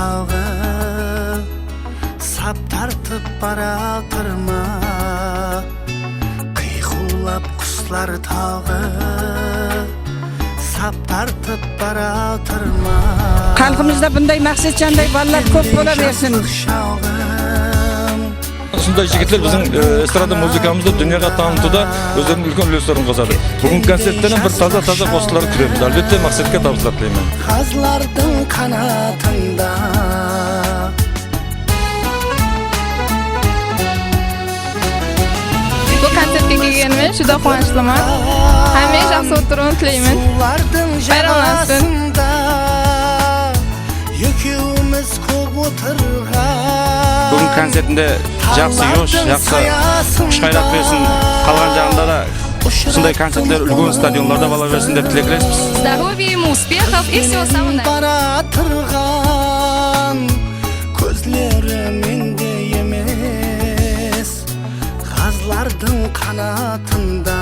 tағы сап тартып баратырма қиқулап құслар тағы сап тартып баратырма Халқымызда бұндай мақсатжандай балалар көп бола берсін. Осындай жігіттер біздің эстрада музыкамызды дүнияға танытуда өздерінің үлкен үлестерін қосады. Бүгін концерттен бір таза қосылар күреміз. Әлбетте мақсатқа табыстар тілеймін. Қазлардың қанатында Bu konsertga kelganman, juda quvonchliman. Hamma yaxshi o'tirib tilayman. Bayramlasin. Бүгін концертінде жақсы yosh, жақсы құшқайрақ берсін. Қалған жағында да сондай концерттер үлкен стадионларда бола берсін деп тілектелесіз. Здоровья ему, успехов и всего самого наилучшего. Көзлері менде емес, қазлардың қанатында.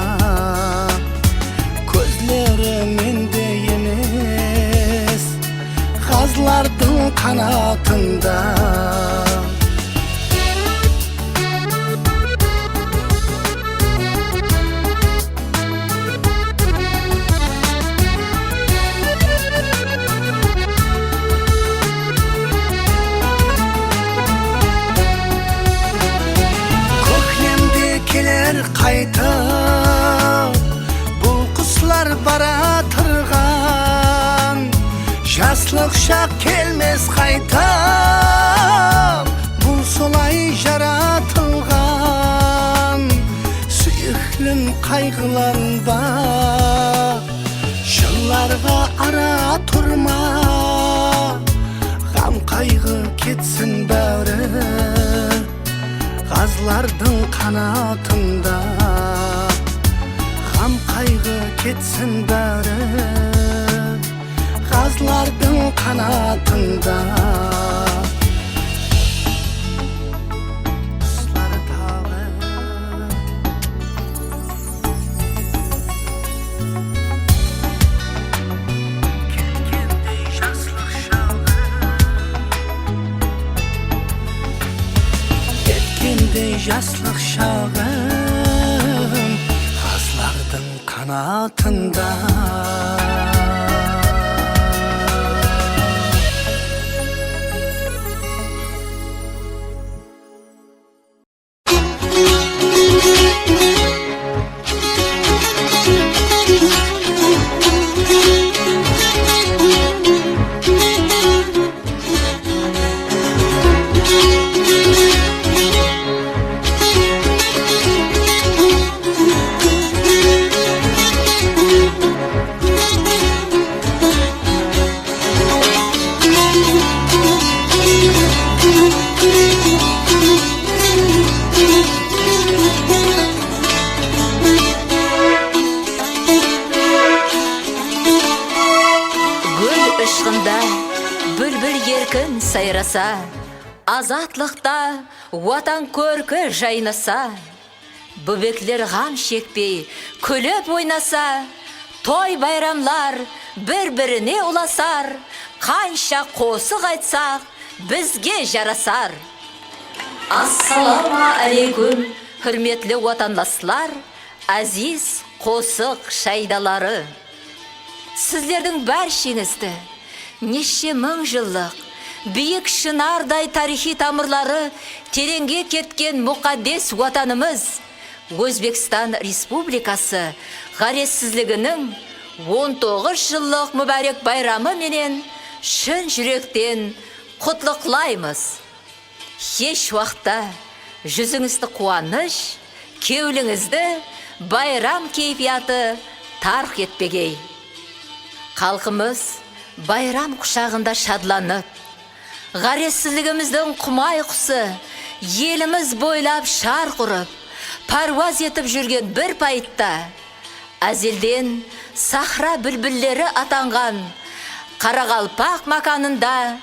Көзлері менде емес, қазлардың қанатында. Қайтып бұл құслар баратырған жаслық шақ келмес қайтып бұл солай жаратылған сүйіклім қайғыларың ба жылларға ара тұрма ғам қайғы кетсін бәрі қазлардың қанатында ғам қайғы кетсін бәрі қазлардың қанатында құслар тағы кеткендей жаслық шағы кеткендей жаслық шағым қазлардың қанатында сайраса, азатлықта ватан көркі жайнаса, бөбеклер ғам шекпей күліп ойнаса, той байрамлар бір-біріне уласар, қанша қосық айтсақ бізге жарасар. Ассаламу алейкум, хүрметлі ватандаслар, азиз қосық шайдалары. Сіздердің бәршеңізді неше мың жыллық биік шынардай тарихи тамырлары тереңге кеткен мұқаддес ватанымыз Өзбекстан Республикасы ғарессізлігінің 19 жыллық мүбәрек байрамы менен шын жүректен құтлықлаймыз. Еш уақытта жүзіңізді қуаныш, кеуліңізді байрам кейфияты тарқ етпегей. Қалқымыз байрам құшағында шадланып, ғарессізлігіміздің құмай құсы еліміз бойлап шар құрып, парваз етіп жүрген бір пайтта, әзелден сахра бүлбіллері атанған Қарақалпақ маканында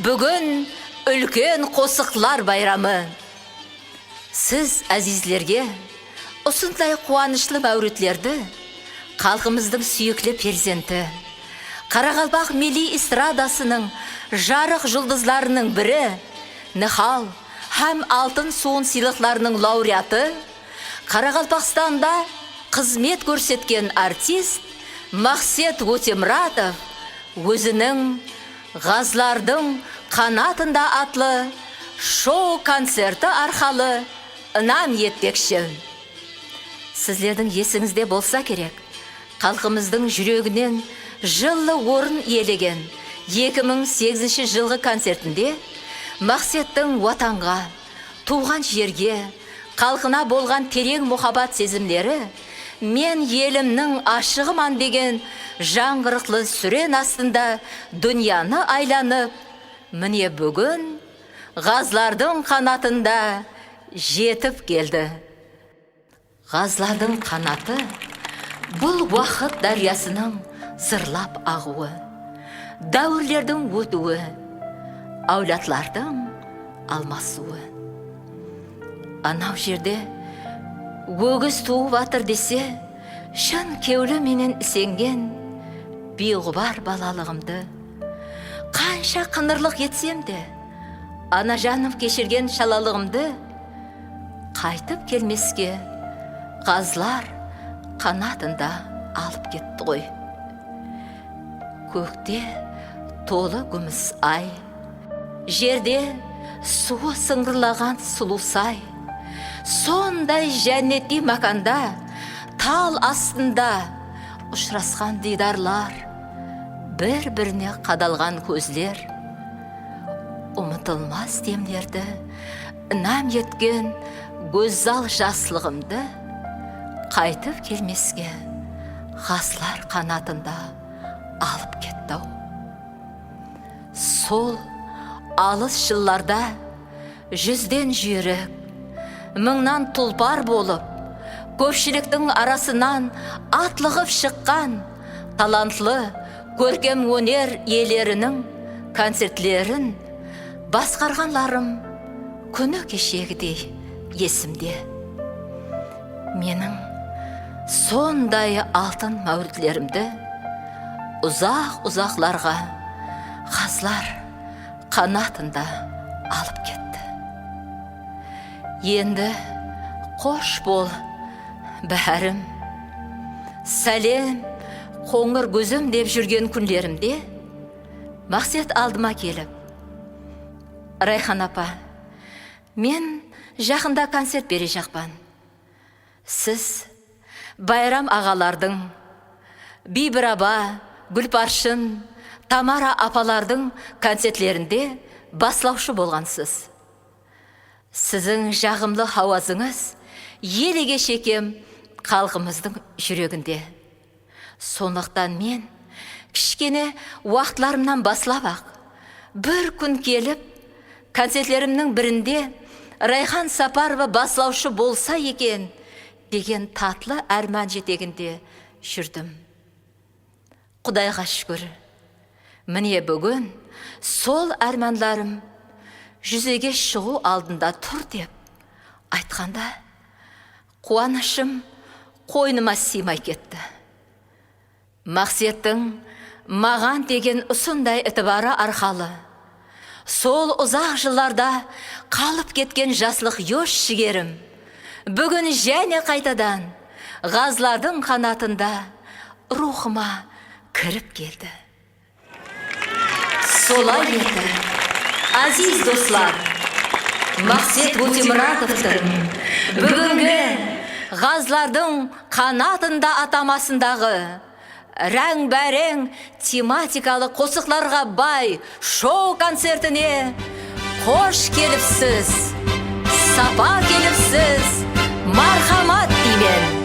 бүгін үлкен қосықлар байрамы. Сіз әзізлерге осындай қуанышлы мәуретлерді, қалқымыздың сүйіклі перзенті, Қарақалпақ милли эстрадасының жарық жұлдызларының бірі, Нихал һәм алтын суын сыйлықтарының лауреаты, Қарақалпақстанда қызмет көрсеткен артист Мақсет Өтемұратов өзінің «Ғазлардың қанатында» атлы шоу концерті арқалы ынам етпекші. Сіздердің есіңізде болса керек, халқымыздың жүрегінен жылы орын иелеген 2008 жылғы концертінде Мақсеттің ватанға, туған жерге, халқына болған терең мұхаббат сезімдері «Мен елімнің ашығыман» деген жаңғырықлы сүрен астында дүнияны айланып, міне бүгін «Ғазлардың қанатында» жетіп келді. Ғазлардың қанаты бұл уақыт дариясының зырлап ағуы, дәуірлердің өтуі, әулетлардың алмасуы. Анау жерде өгіз туып атыр десе, шын кеулі менен ісенген бейғұбар балалығымды қанша қыңырлық етсем де, ана жаным кешірген шалалығымды қайтып келмеске ғазлар қанатында алып кетті ғой. Көкте толы күміс ай, жерде суы сыңғырлаған сұлу сай, сондай жәннетті маканда тал астында ұшырасқан дидарлар, бір-біріне қадалған көздер, ұмытылмас демдерді ынам еткен көззал жаслығымды қайтып келмеске ғазлар қанатында алып кетті. Сол алыс жылларда жүзден жүйрік, мыңнан тұлпар болып, көпшіліктің арасынан атлығып шыққан талантлы көркем өнер иелерінің концертлерін басқарғанларым күні кешегідей есімде. Менің сондай алтын мәуірлерімді ұзақ-ұзақларға ғазлар қанатында алып кетті. Енді қош бол, бәрім, сәлем, қоңыр көзім деп жүрген күнлерімде Мақсет алдыма келіп: Райхан апа, мен жақында концерт бере жақпан. Сіз Байрам ағалардың, Бибір аба, Гүлпаршын, Тамара апалардың концертлерінде баслаушы болғансыз. Сіздің жағымлы хауазыңыз елеге шекем қалғымыздың жүрегінде. Сондықтан мен кішкене уақытларымнан баслап-ақ, бір күн келіп, концертлерімнің бірінде Райхан Сапарова баслаушы болса екен деген татлы әрман жетегінде жүрдім. Құдайға шүкір, міне бүгін сол әрманларым жүзеге шығу алдында тұр деп айтқанда, қуанышым қойныма сыймай кетті. Мақсеттің маған деген ұсындай ітібары арқалы, сол ұзақ жылларда қалып кеткен жаслық еш жігерім бүгін және қайтадан ғазлардың қанатында рухыма кіріп келді. Солай еді, азиз достар, Мақсет Өтемұратовтың бүгінгі ғазлардың қанатында атамасындағы рәң-бәрең тематикалы қосықларға бай шоу концертіне қош келіпсіз, сапа келіпсіз, мархамат деймен.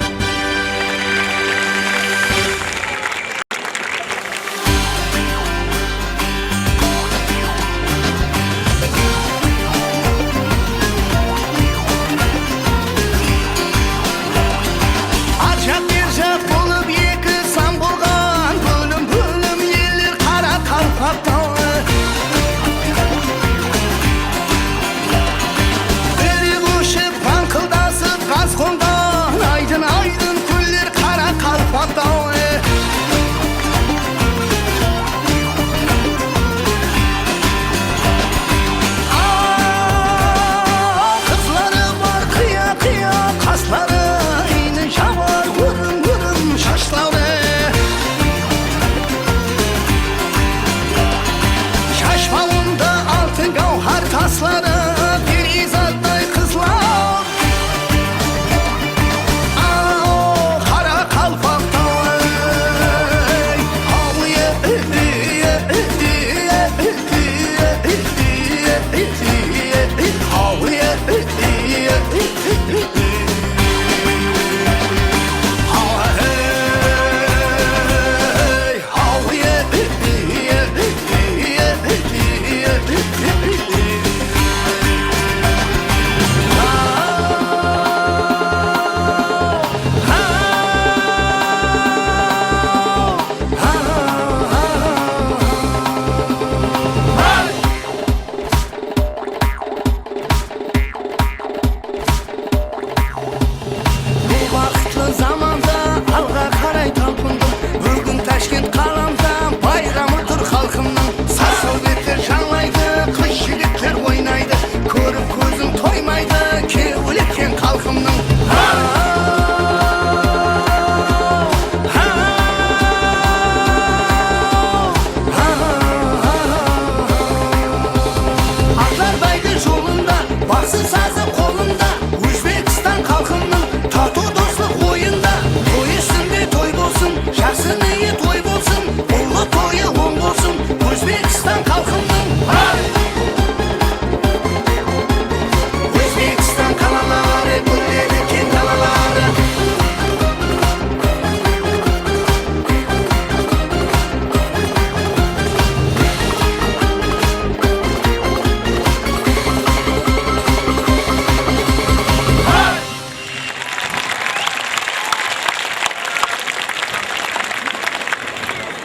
Biri koşup bankıldasıp gaz kondan aydın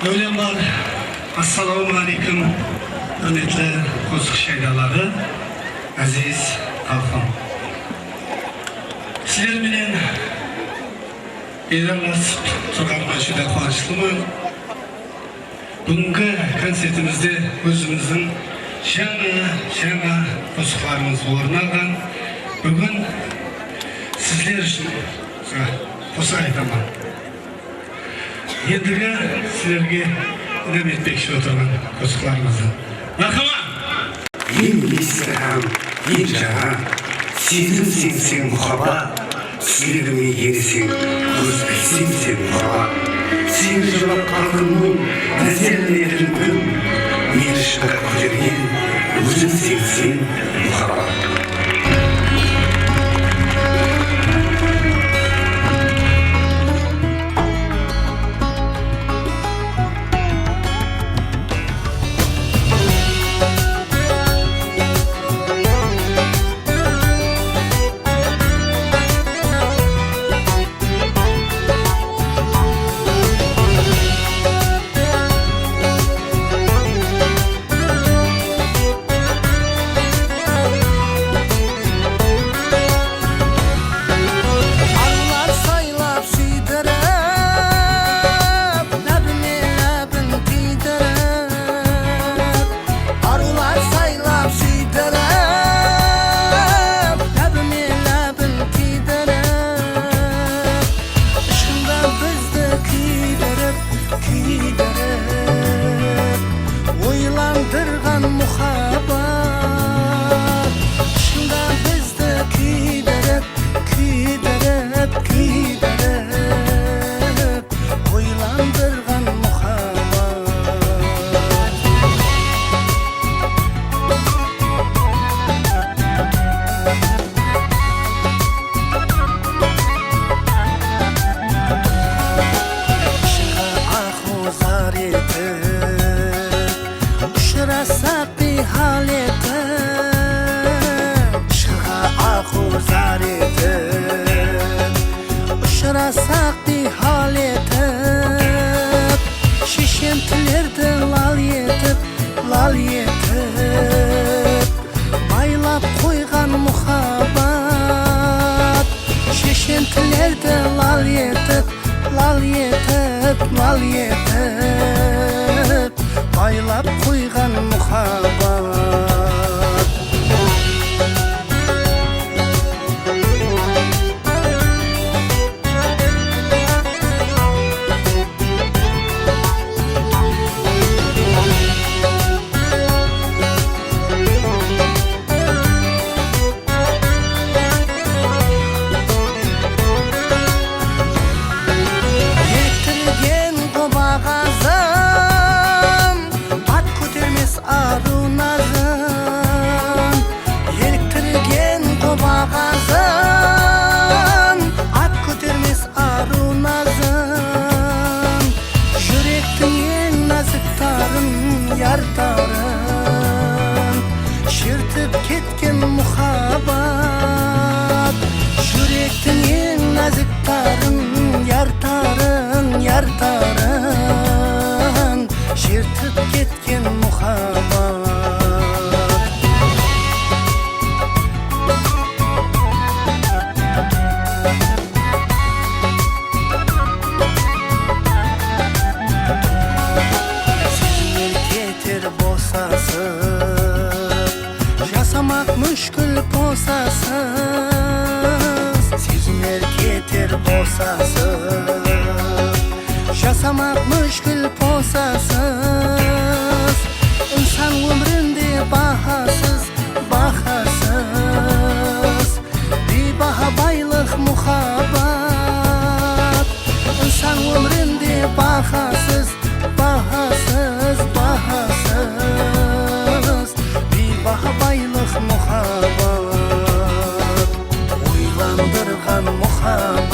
Öyle var. Assalamu alaikum. Hürmetli Kozuk şehirleri, aziz halkım. Sizler bilen beraberleşip to'qnashishda quvonchliman. Bugungi konsertimizde o'zimizning shana qo'shiqlarimiz o'rin olgan. Bugun sizlar uchun qo'shiq aytaman. Endiga sizlarga nima aytmoqchi o'tirman qo'shiqlarimizni. Marhamat. İslam, Jahan, sizin sensin muhabbat, sizlerimi yerisin, özbeksin muhabbat. Sen cevap kalkımın, meselelerin gün, mirişka kucağın, özün sensin muhabbat. Baylap koygan muhabbat. Getirgen qobağazım, at ko'termes arunazım. Getirgen qobağazım, at ko'termes arunazım. Yürektin en nazik tarın, yar tarın, şirtip ketken muhabbat. Yürektin en nazik tarın, yar tarın, yar tarın, şirtip ketken muhabbat. Sizler keter bosasız, yaşamak müşkül posasız. Sizler keter bosasız, yaşamak müşkül posasız. İnsan ömründe bahasız, bahasız. Bir baha baylık muhabbat. İnsan ömründe bahasız, bahasız, bahasız. Bir baha baylık muhabbat. Uylandırgan muhabbat,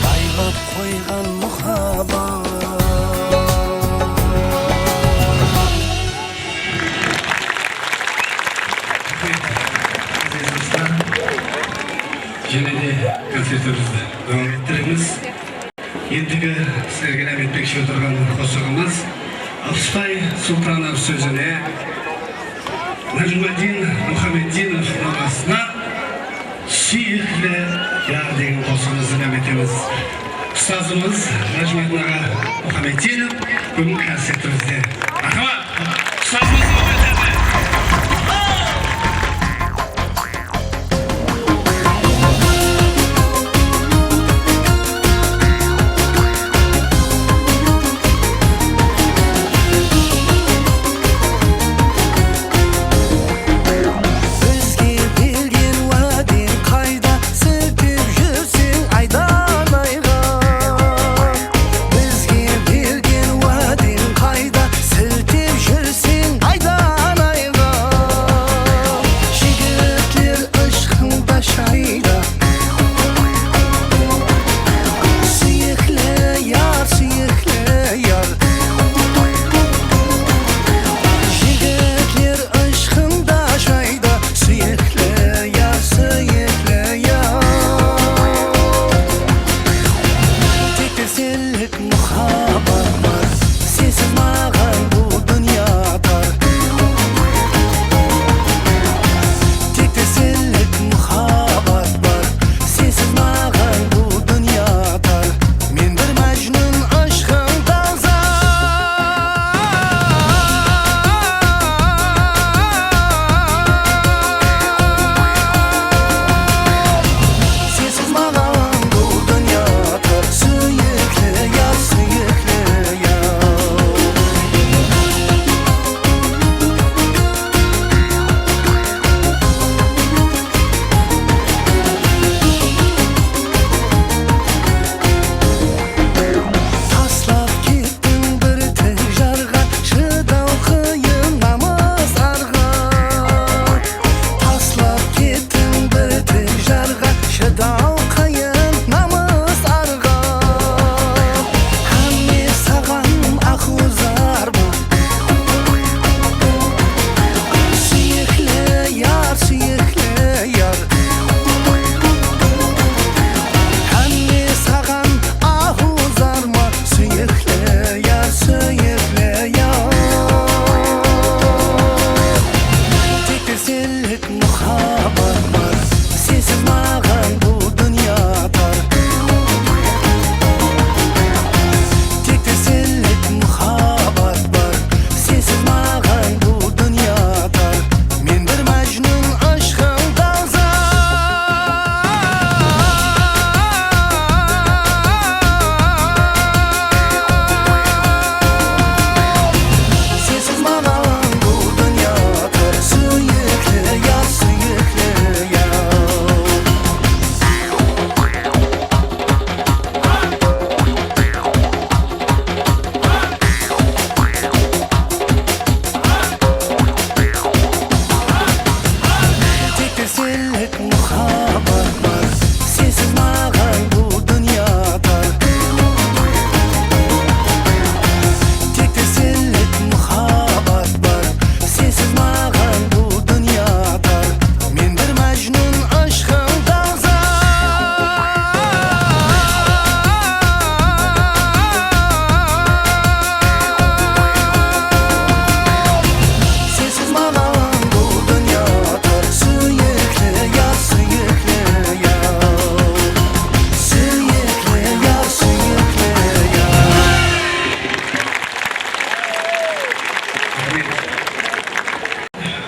baylap koygan muhabbat. Aziz dostlar, yine de konsertimizde devam ettiriniz. ендігі сіздерге ләм етпекші отырған қосығымыз Алпысбай Сұлтанов сөзіне Нәжмәдин Мұхаммеддинов нұғасына сүйіклі яр деген қосығымызды ләм етеміз. Ұстазымыз Нәжмәдин аға Мұхаммеддинов бүгін концертімізде. Рахмат! Ұстазымыз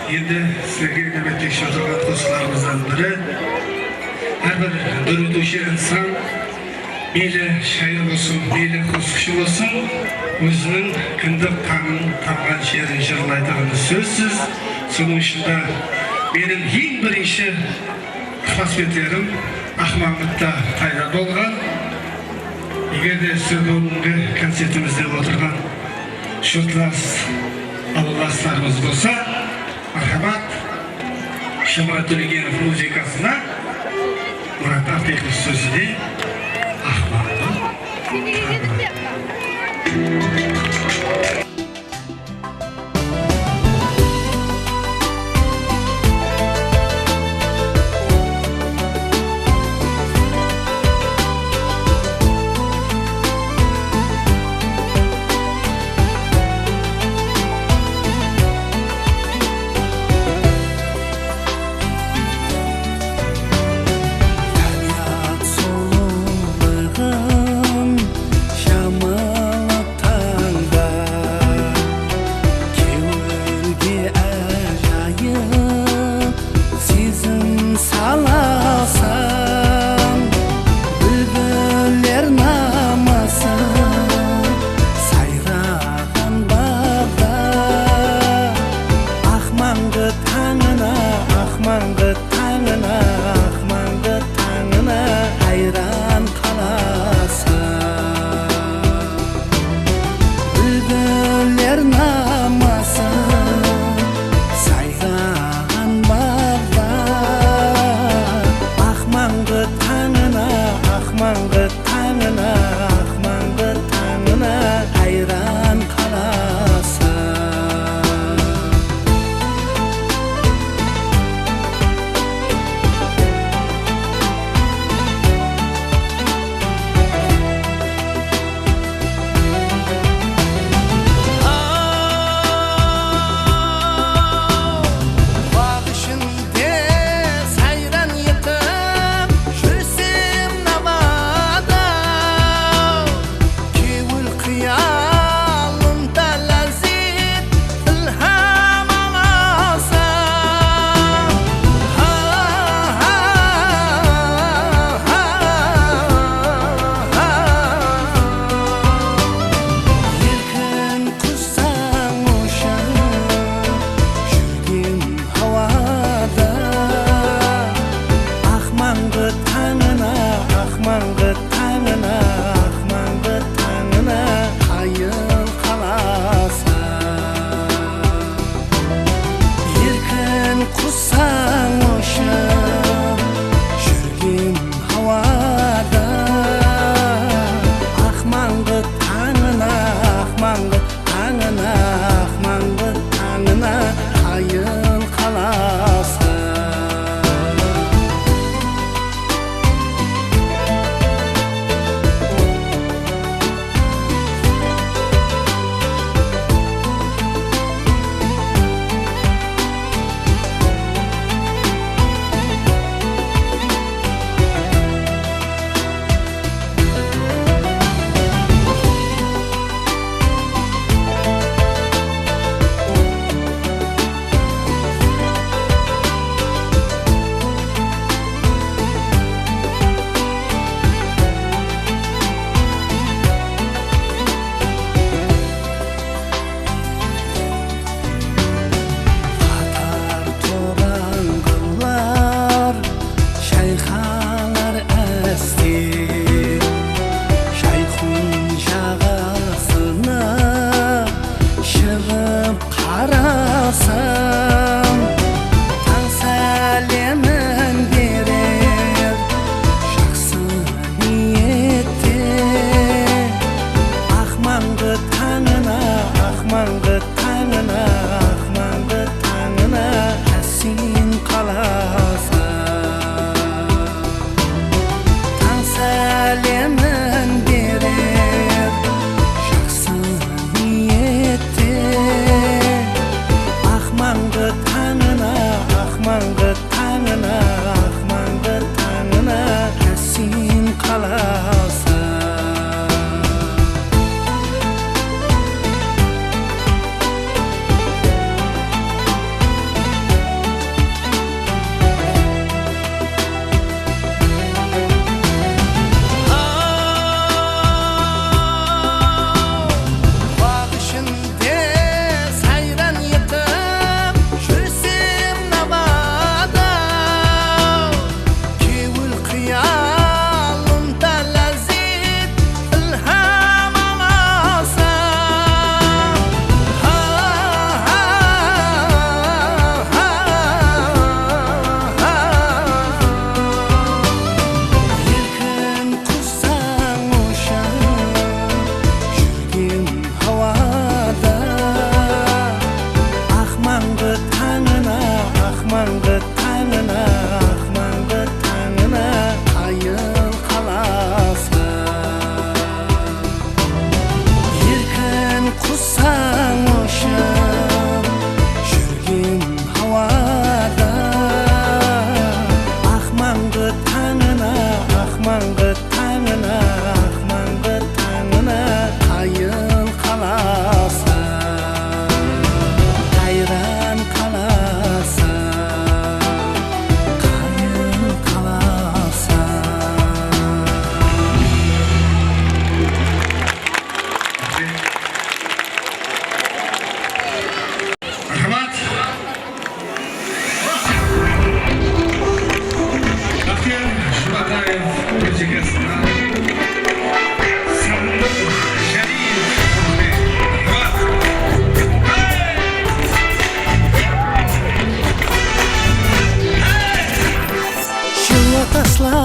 Енді сіздерге нәметпекші отырған қосыларымыздан бірі, әрбір дүрітуші инсан, мейлі шайыр болсын, мейлі қосқышы болсын, өзінің кіндік қанын тапқан жерін жырлайтығаны сөзсіз. Соның ішінде менің ең бірінші ықыласбектерім Ахмамытта пайда болған. Егер де сіз бүгінгі концертімізде отырған шүртлас ауылдастарымыз болса, мархабат, Шамрат Төлегенов музыкасына, Мұрат Артеков сөзіне Ахмамды. Ahmangı tağına hayran kalasan Bülbüller namasın saygan bağda Ahmangı tağına hayran kalasan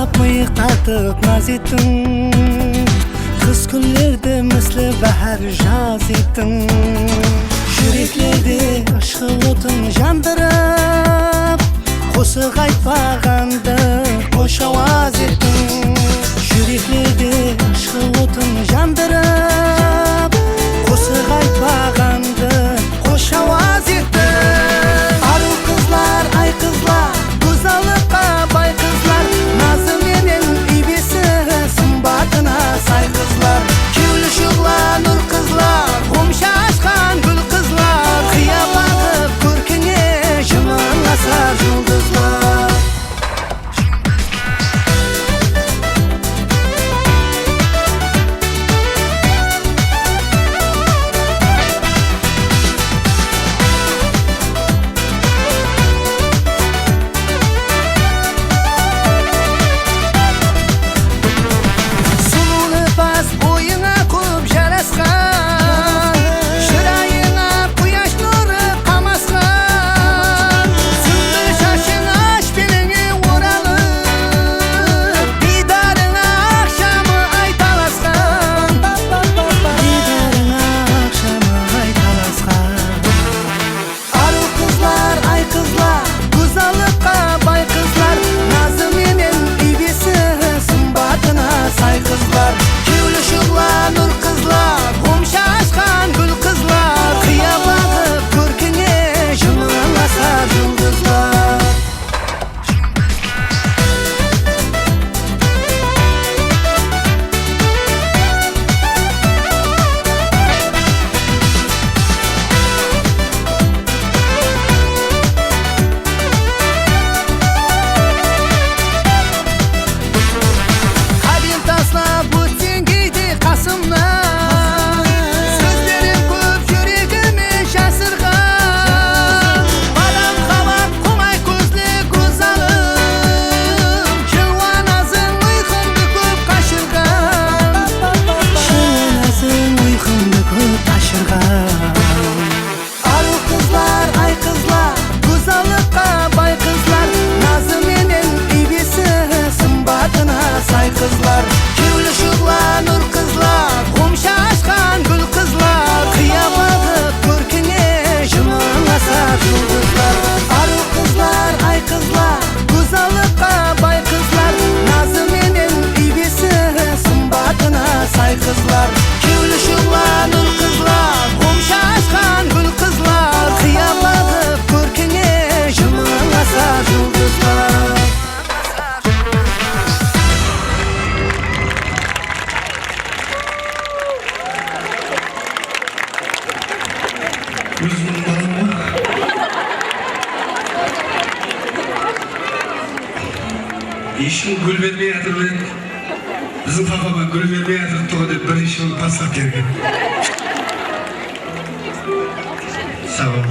Suyab mıyık tartıp naz ettin Kız günlerde misli bahar jaz ettin Yüreklerde ışıl otun jandırıp Qo'shiq aytmaganda qo'sh ovoz ettin Yüreklerde ışıl otun jandırıp Qo'shiq aytmaganda qo'sh ovoz ettin Arul qizlar, ay qizlar Go'zallikqa boy qizlar Nazı menen ibisi Sımbatına say qizlar Kuyulishug'lar, nur qizlar Qo'msha ashqan gul qizlar Qiya boqib ko'rkingga Jimlanasa yulduzlar İşin gül vermeye yatırmayın. Bizim kafama gül vermeye yatırıp dep bir iş olup paslap gelgen. Sağ olun.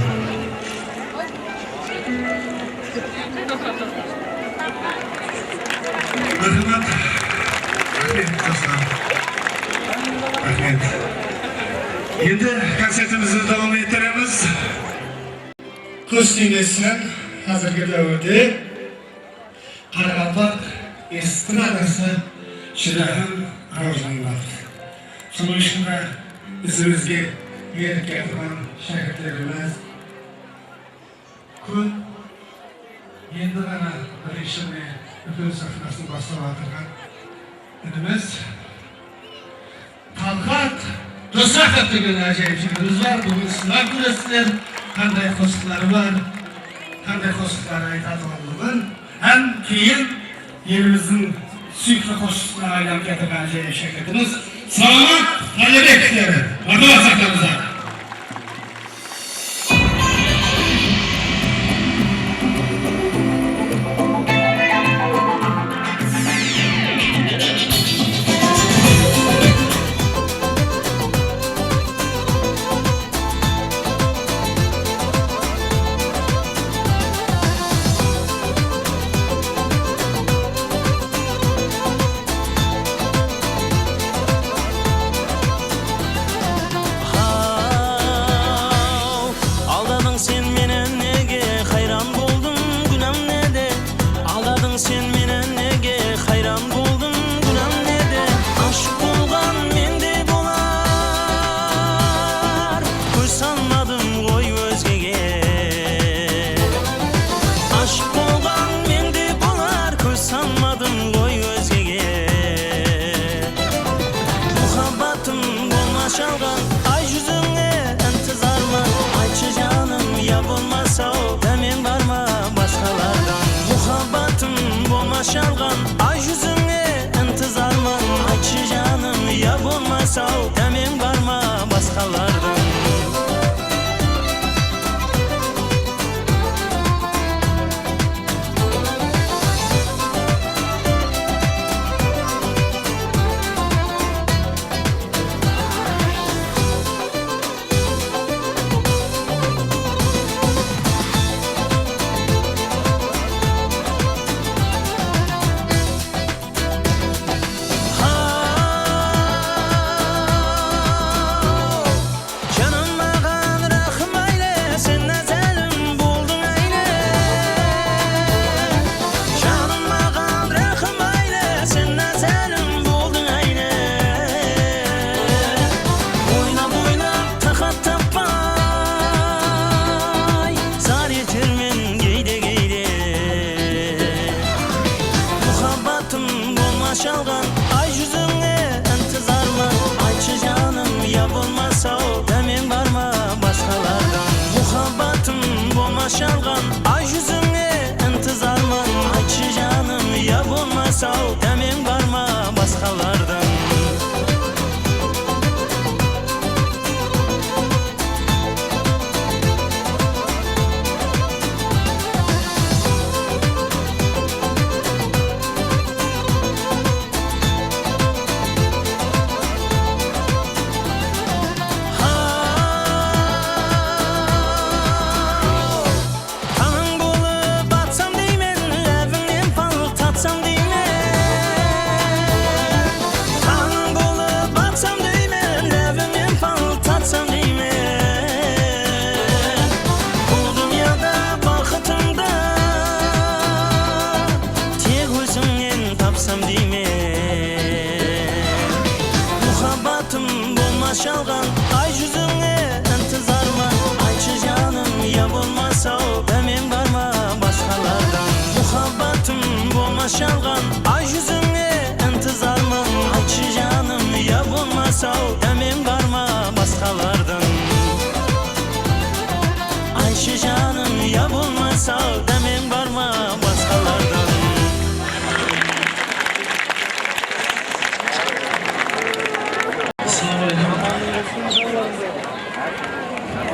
Rahmat. Rahmet dostlar. Rahmet. Endi konsertimizni davom ettiramiz. Ko'z tinglashdan hozirgi davrda Qarabağ estradasi juda ham rivojlanmoqda. Shuning uchun bizimizga erkaklar, shogirdlarimiz kun endi mana birishini butun sahnasini bosib o'tirgan inimiz Talhat Do'stov degan ajoyib yigitimiz var. Bugun sizlar ko'rasizlar qanday qo'shiqlari bor, qanday qo'shiqlar aytadigan hem keyin yerimizin suyukli qo'shiqlarga aylanib ketgan ajoyib shagirtimiz Salomat Qalibeklar. Marhamat sahnamizda. Sen menen nege hayran sanmadım koy özgege. Muhabbatım olmaz çalgan ay yüzüne intizarman. Ayçı canım ya bulmasa o demin varma başkalardan. Muhabbatım olmaz çalgan ay yüzüne intizarman. Ayçı canım ya bulmasa o demin varma başkalardan. Çalgan ay yüzüne intizarman. Ayçı canım ya bulmasa o demin varma başkalardan. Muhabbatım olmaz çalgan ay yüzüne intizarman. Ayçı canım ya bulmasa o demin varma başkalardan. Çalgan ay yüzüne intizarman. Ayçı canım ya bulmasa o demin varma başkalardan. Muhabbatım olmaz çalgan ay yüzüne intizarman. Ayçı canım ya bulmasa o demin varma başkalardan. Ayçı canım ya bulmasa o demin varma başkalardan.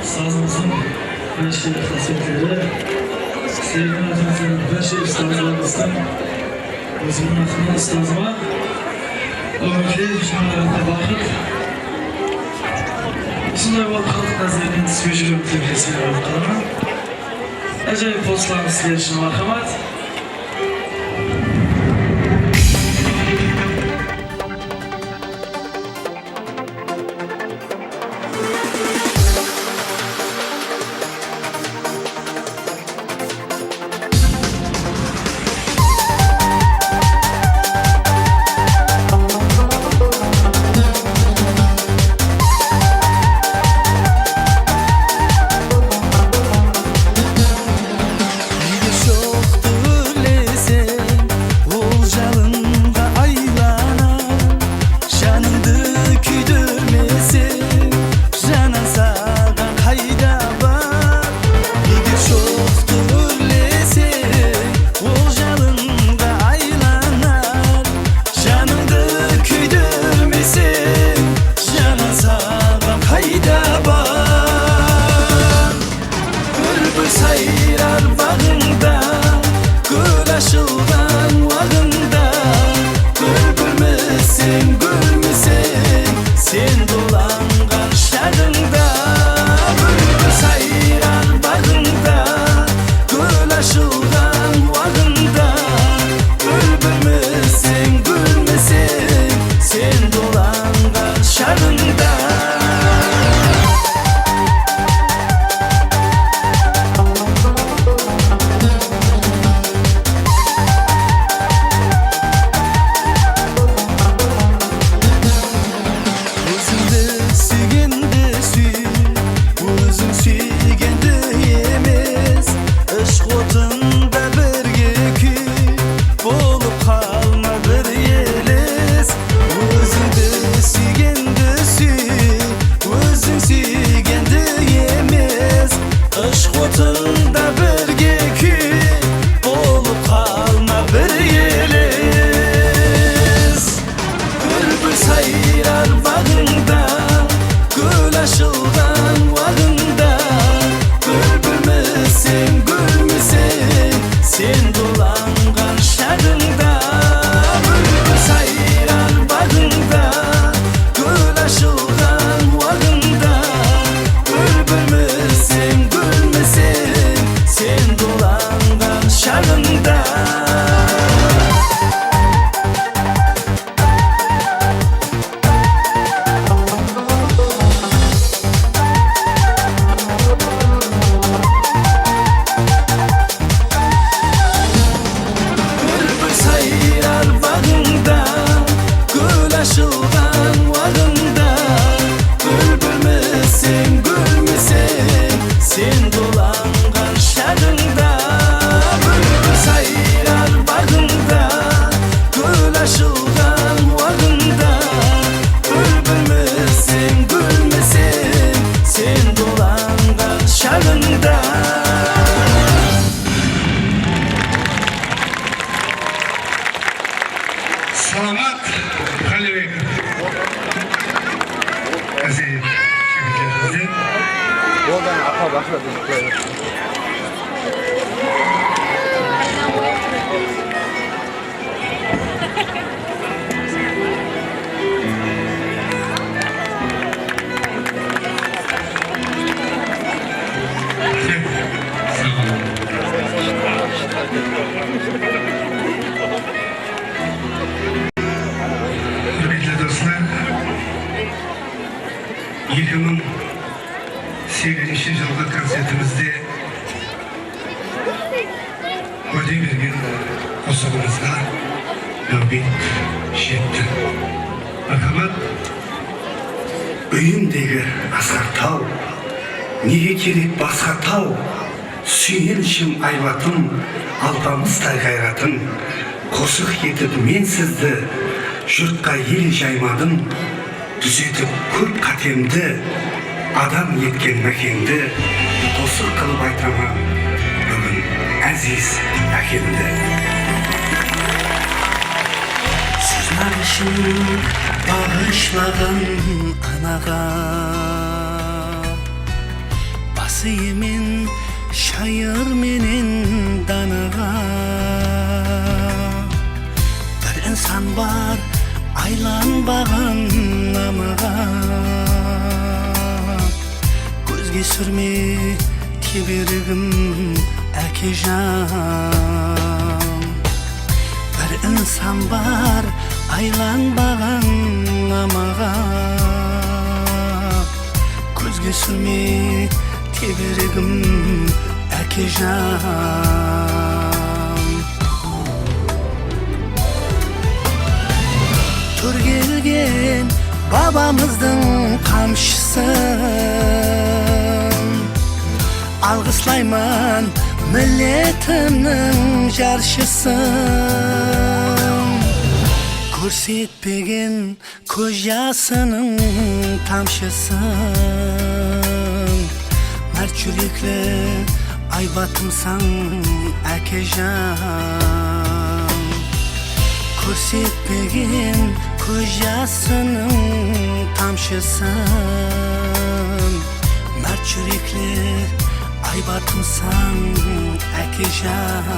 Sazımızın her şey hasretleri, sevgili hocamızın her şey sazlarımızdan özümün aklına sazma, ömürlü düşmanlarına bakıp, içinde bu halk nazarının sürücülük tepkisine bakıp, acayip postlarını sizler için marhamat. Salamat Kalibek. Aziz şirketlerimizde. Hürmetli dostlar, 2008 yılғы konsertimizde öde bergen qosog'imizga navbat жетті. Marhamat, Үйімдегі асқар тау, неге керек басқа тау, сүйенішім айбатым, алпамыстай қайратым, қосық етіп мен сізді, жұртқа ел жаймадым, түзетіп көп қатемді, адам еткен мәкенді, қосық қылып айтамын, бүгін әзиз әкемді. Narışın bağışlağın anağa, basıyımın şayır menin danağa. Bir insan var aylanbağın namağa, gözge sürme tebirigim әкежан. Bir insan var aylanbağın namağa, gözge sürme tebirigim әкежан. Türgelgen babamızın kamşıсын, algıslayman milletimnin jarşıсын. Көрсетпеген көз жасының тамшысын, мәрт жүрекли айбатымсаң әкежан. Көрсетпеген көз жасының тамшысын, мәрт жүрекли айбатымсаң әкежан.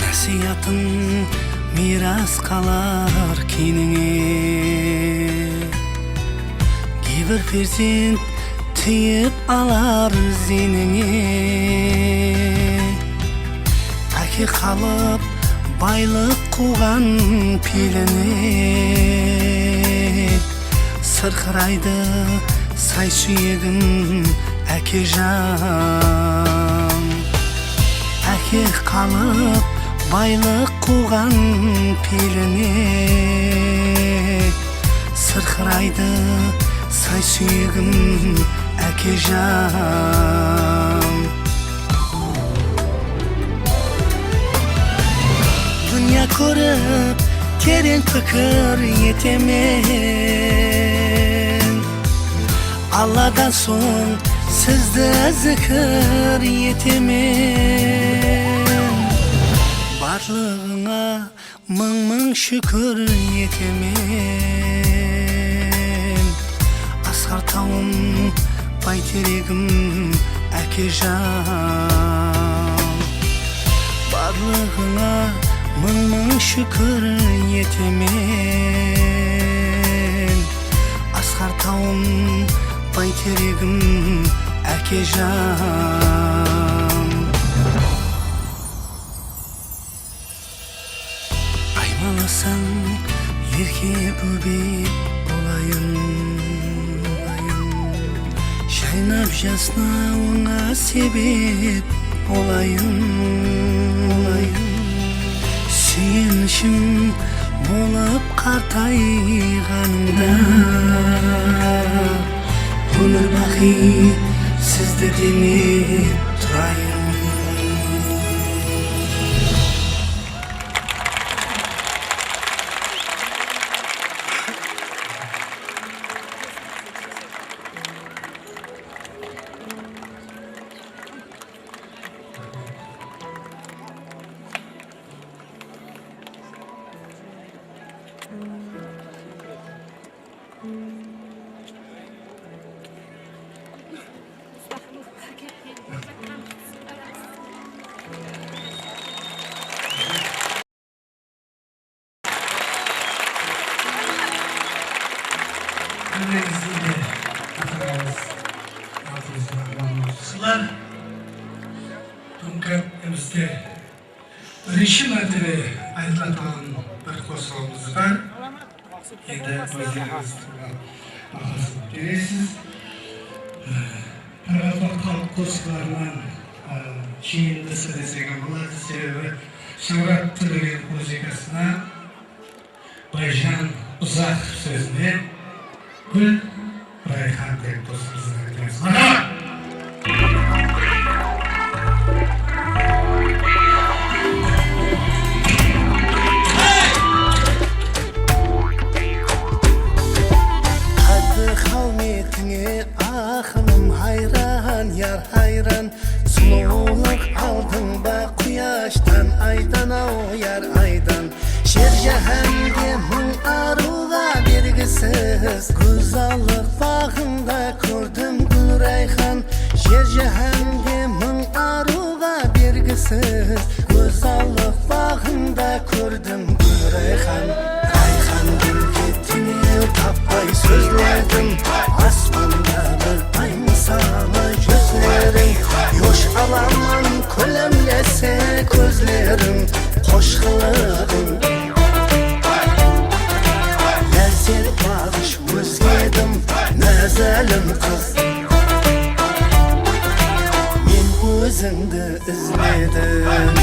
Nasiyatın miras kalar kinine, Gibir ferzent tiyip alar zinine. Aki kalıp baylık kuğan piline, sırkıraydı say suyegim әкежан. Aki kalıp baylık kuğan piline, sırkıraydı say suyegim әкежан. Dünya körüp tereң pікір yetemen, Allah'dan son sizді zikir yetemen. Barlığına мың şükür yetemen. Asqar tauım bayterегім әкежан. Barlığına мың şükür yetemen. Asqar tauım bayterегім әкежан. Aymalısın ерке бөбек болайын, шайнап жаснауыңа себеп болайын. Сүйенішім Bolup qartayganda Ömür baqi sizde demep turayım. Birinchi martaba aytiladigan bir qo'zg'olimiz bor. Endi o'zingiz berasiz. Qarabağ xalq qo'shiqlaridan keyin degan bo'ladi. Sebebi Shuhrat Tilagin muzikasida Bayjan uzoq so'zni Gul Rayhan deb do'stimizni aytamiz. Hayran yar hayran Sululuk aldın ba kuyashtan aydan o yar aydan Şer cehenge mın aruga bergisiz Güzellik bağında gördüm Gül Rayhan Şer cehenge mın aruga bergisiz Güzellik bağında gördüm Gül Rayhan Rayhan gül gitini tapay sözlerdim Asmanda bir ay misalı gözlerin Yoş alamam kölemlese gözlerin Hoşgılığın Lezzet bağış özledim Nezelim kız Men özüngdi izledim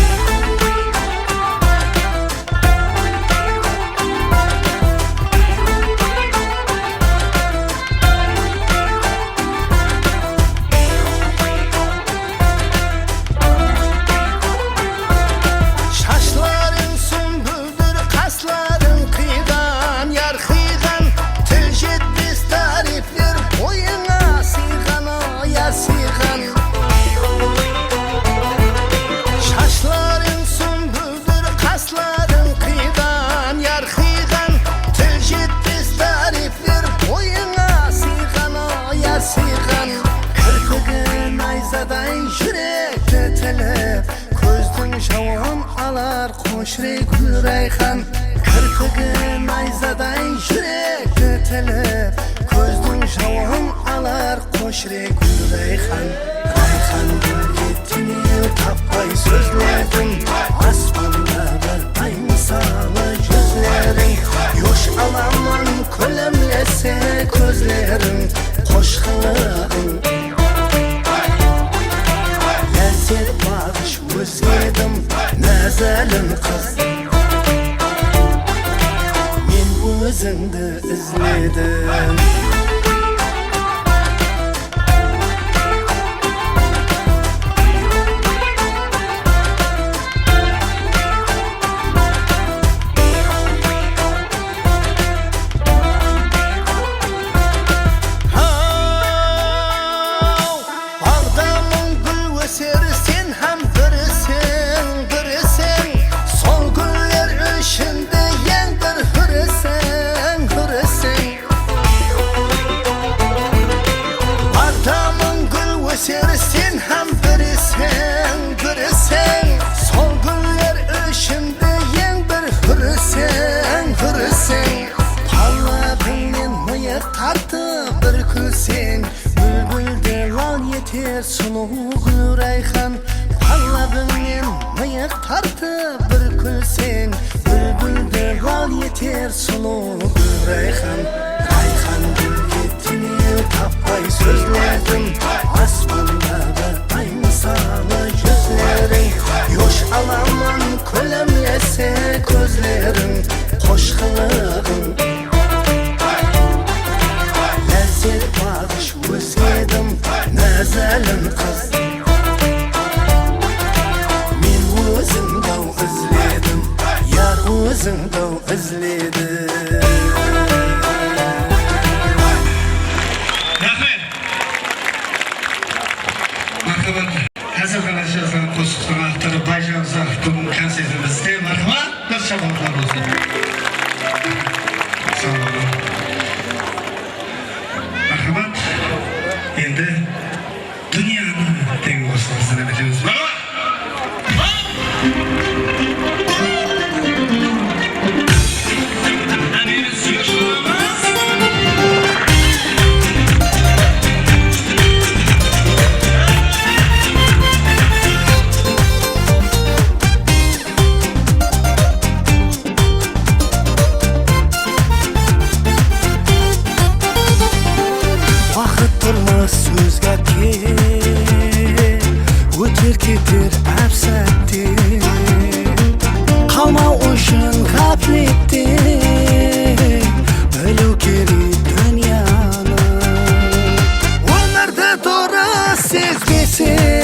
Hoşrey Gül Rayhan Kırpıgın ayzaday yürek öteler Közdün şavun alar Hoşrey Gül Rayhan Rayhan gül gitini tapay sözledim Asmanda bir ay misalı gözlerin Yoş alamam kölemlese gözlerin Hoşgılığın Lezzet bağış özledim Nezelim kız Men özüngdi izledim Bağdamın gül öser sen hem birisin Sol güller içinde yendir hırısın Bağdamın gül öser sen hem birisin Sol güller içinde yendir hırısın Parladın mıyık tartı bir külsen Bülbülde lal yeter sulu Gül Rayhan Parladın mıyık tartı bir külsen Bülbülde lal yeter sulu Gül Rayhan Rayhan gül gitini tapay sözledim Asmanda bir ay misalı gözlerin Yoş alamam kölemlese gözlerin Hoş özüngde izledi. Rahmet. Marhamat. Hazır kalacağızdan koştuktan aktarı Baycan'sa bugün konsertimizde marhamat. Nasıl şabaplar olsun. Sağ olun. Marhamat. Endi dünyani teng boshlasini bilamiz. Marhamat. Vaqt turmas so'zga o'tir ketir afsatdi. Qalma o'shin g'aflatdi. Bilu kerak dunyoni. Umrda to'g'ri sezmasak,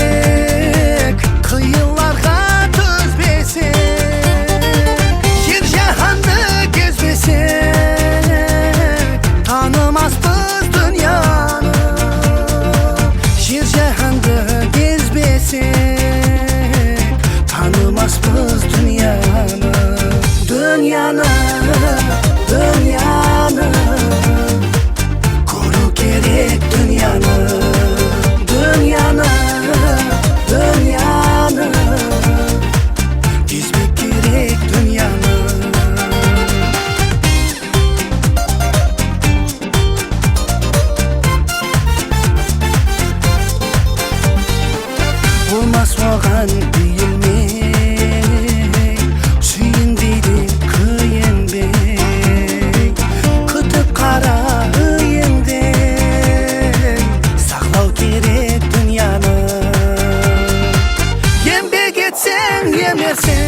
qiyinlarga to'zmasak, yer jahonni gezmasak, tanimasmiz dunyoni. Yer jahonni gezmasak, tanimasmiz dunyoni. Dunyoni ko'ru kerak dunyoni. Dunyoni gezmek kerak dunyoni. Bo'lmas ma'gan deyilmay, suyin deydi kuyinbay. Kutib qara uyingdek, saqlav kerak dunyoni. Yembek etsang yemersan,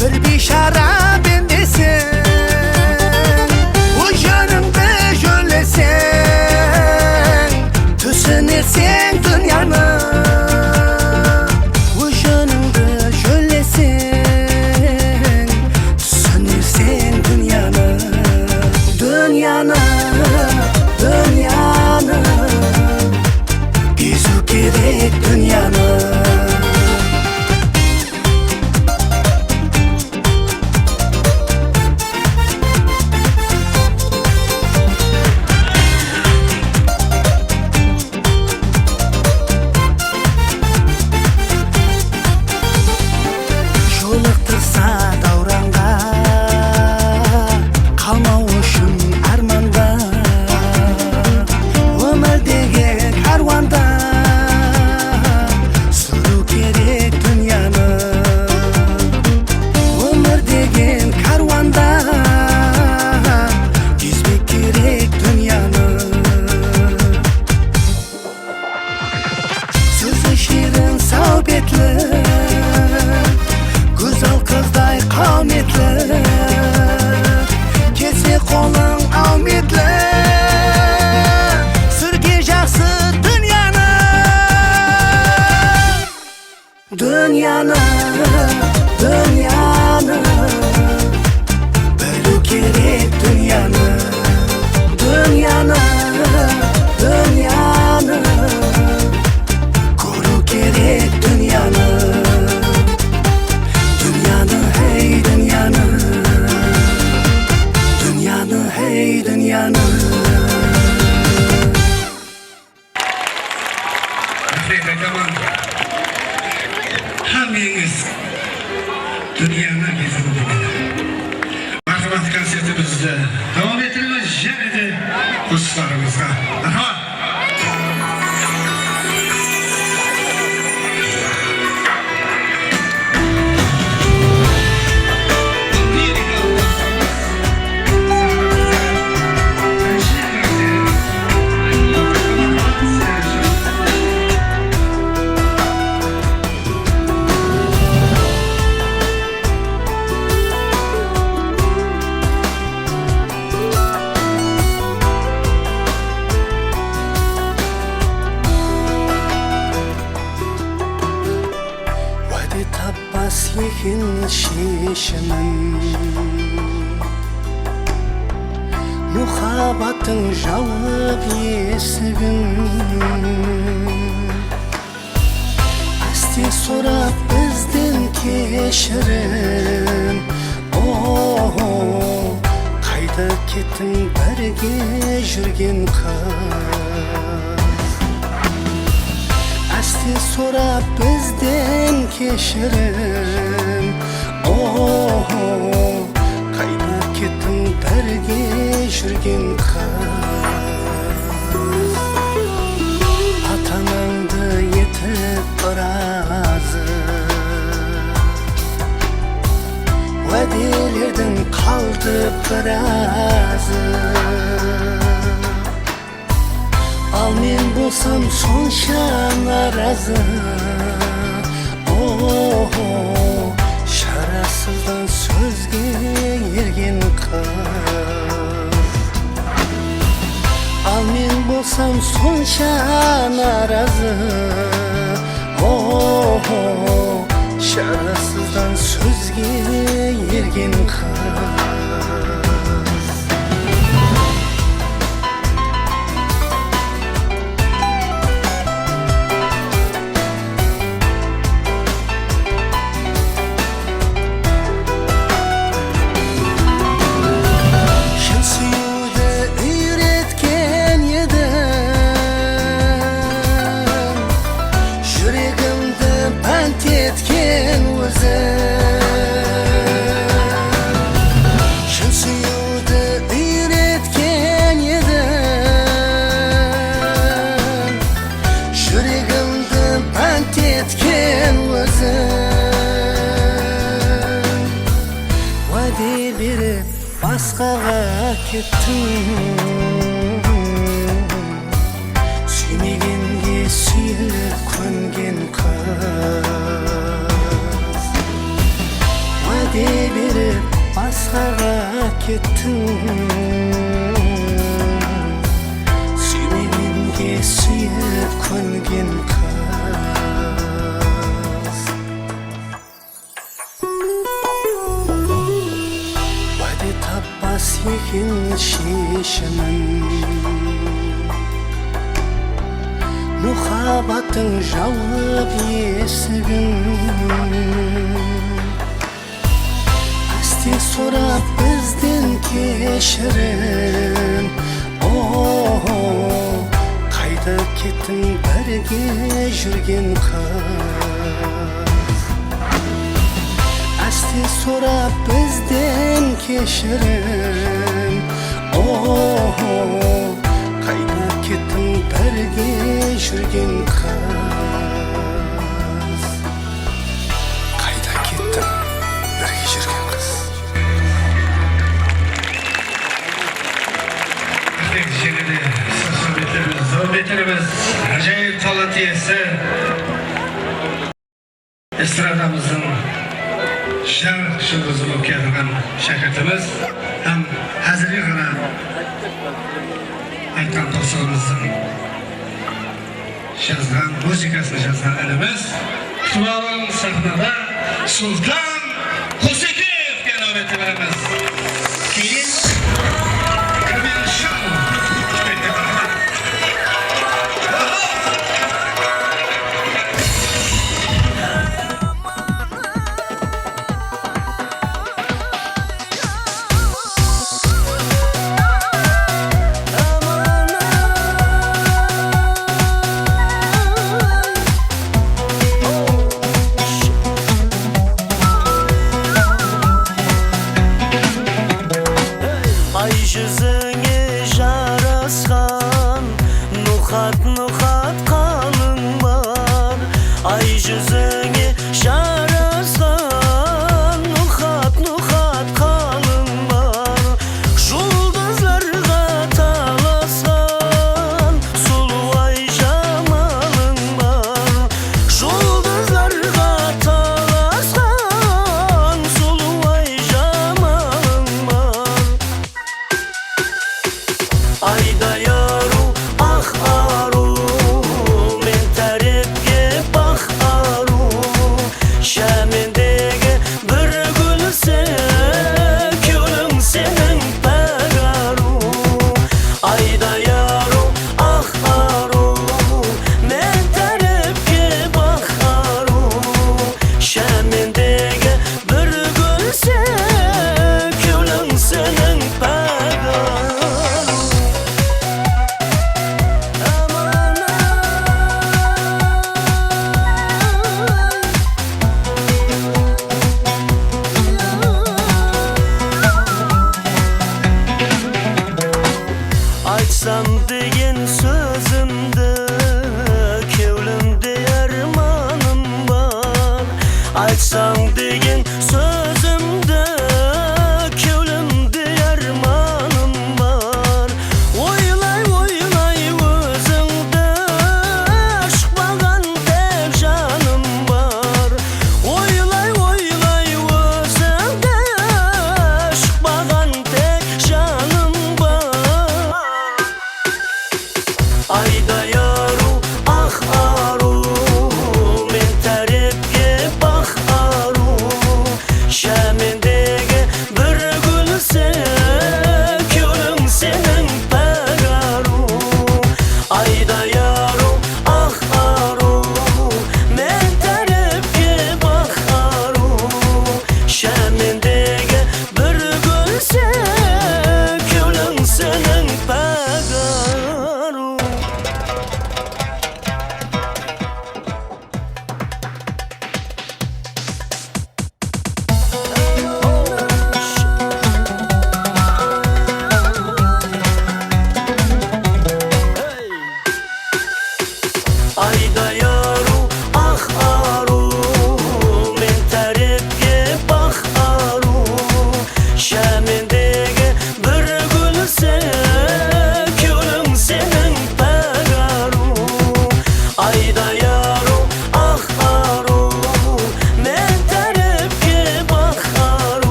bir beshara bendesang, o'shaningda jo'lasang, tushunirsan dunyoni. O'shaningda jo'lasang, tushunirsan dunyoni. Dunyoni gezu kerak dunyoni. Yo'liqtirsa davranga, qalma o'shin armonda. Umrdagi karvonda suruv kerak dunyoni. Umrdagi karvonda gezmek kerak dunyoni. So'zi shirin so'betli, go'zal qizday qomatli, kelsa qo'ling omadli. Surga yaxshi dunyoni. Dunyoni bilu kerak dunyoni. Dunyoni ko'ru kerak dunyoni. Dunyoni hey dunyoni. Dunyoni hey dunyoni. Afrika komanda. Hammingiz dunyoni gezindingiz. Marhamat, konsertimizda davom ettiramiz. Yanada qo'shiqlarimizga. Marhamat. şişimin Muhabbatın jaup yesigin Asti sorap bizden keşirin Qayda kettin birge жүрген kız Asti sorap bizden keşirin Qayda kettin birge жүрген kız Atanandı yetip birazı Vadilerden kaldı birazı Al men bolsam sonşa narazı Şarasızdan sözge ergen kız Al men bolsam sonşa narazı Şarasızdan sözge ergen kız Şın suyuda üretken yedim Yüreğimde pant etken Şın suyuda üretken yedim Yüreğimde pant etken Vade berip басқаға кеттің Сүймегенге сүйіп көнген қыз Уәде беріп басқаға кеттің Сүймегенге сүйіп көнген қыз Tabbas yekin şişimin Muhabbatın jaup yesigin Asti sorap bizden keşirin Qayda kettin birge жүрген kız Asti sorap bizden keşirin Qayda kettin birge жүрген kız Qayda kettin birge жүрген kız Желіде зор бетеріміз Ажайып талант иесі эстрадамыздың жарық жұлдызы болып келген шәкіртіміз һәм әзірге ғана айтқан тосығымыздың жазған музыкасын жазған ініміз Тұмарың сахнада Сұлтан Құсекеевке нәубетті береміз. Кейін Камил Шахов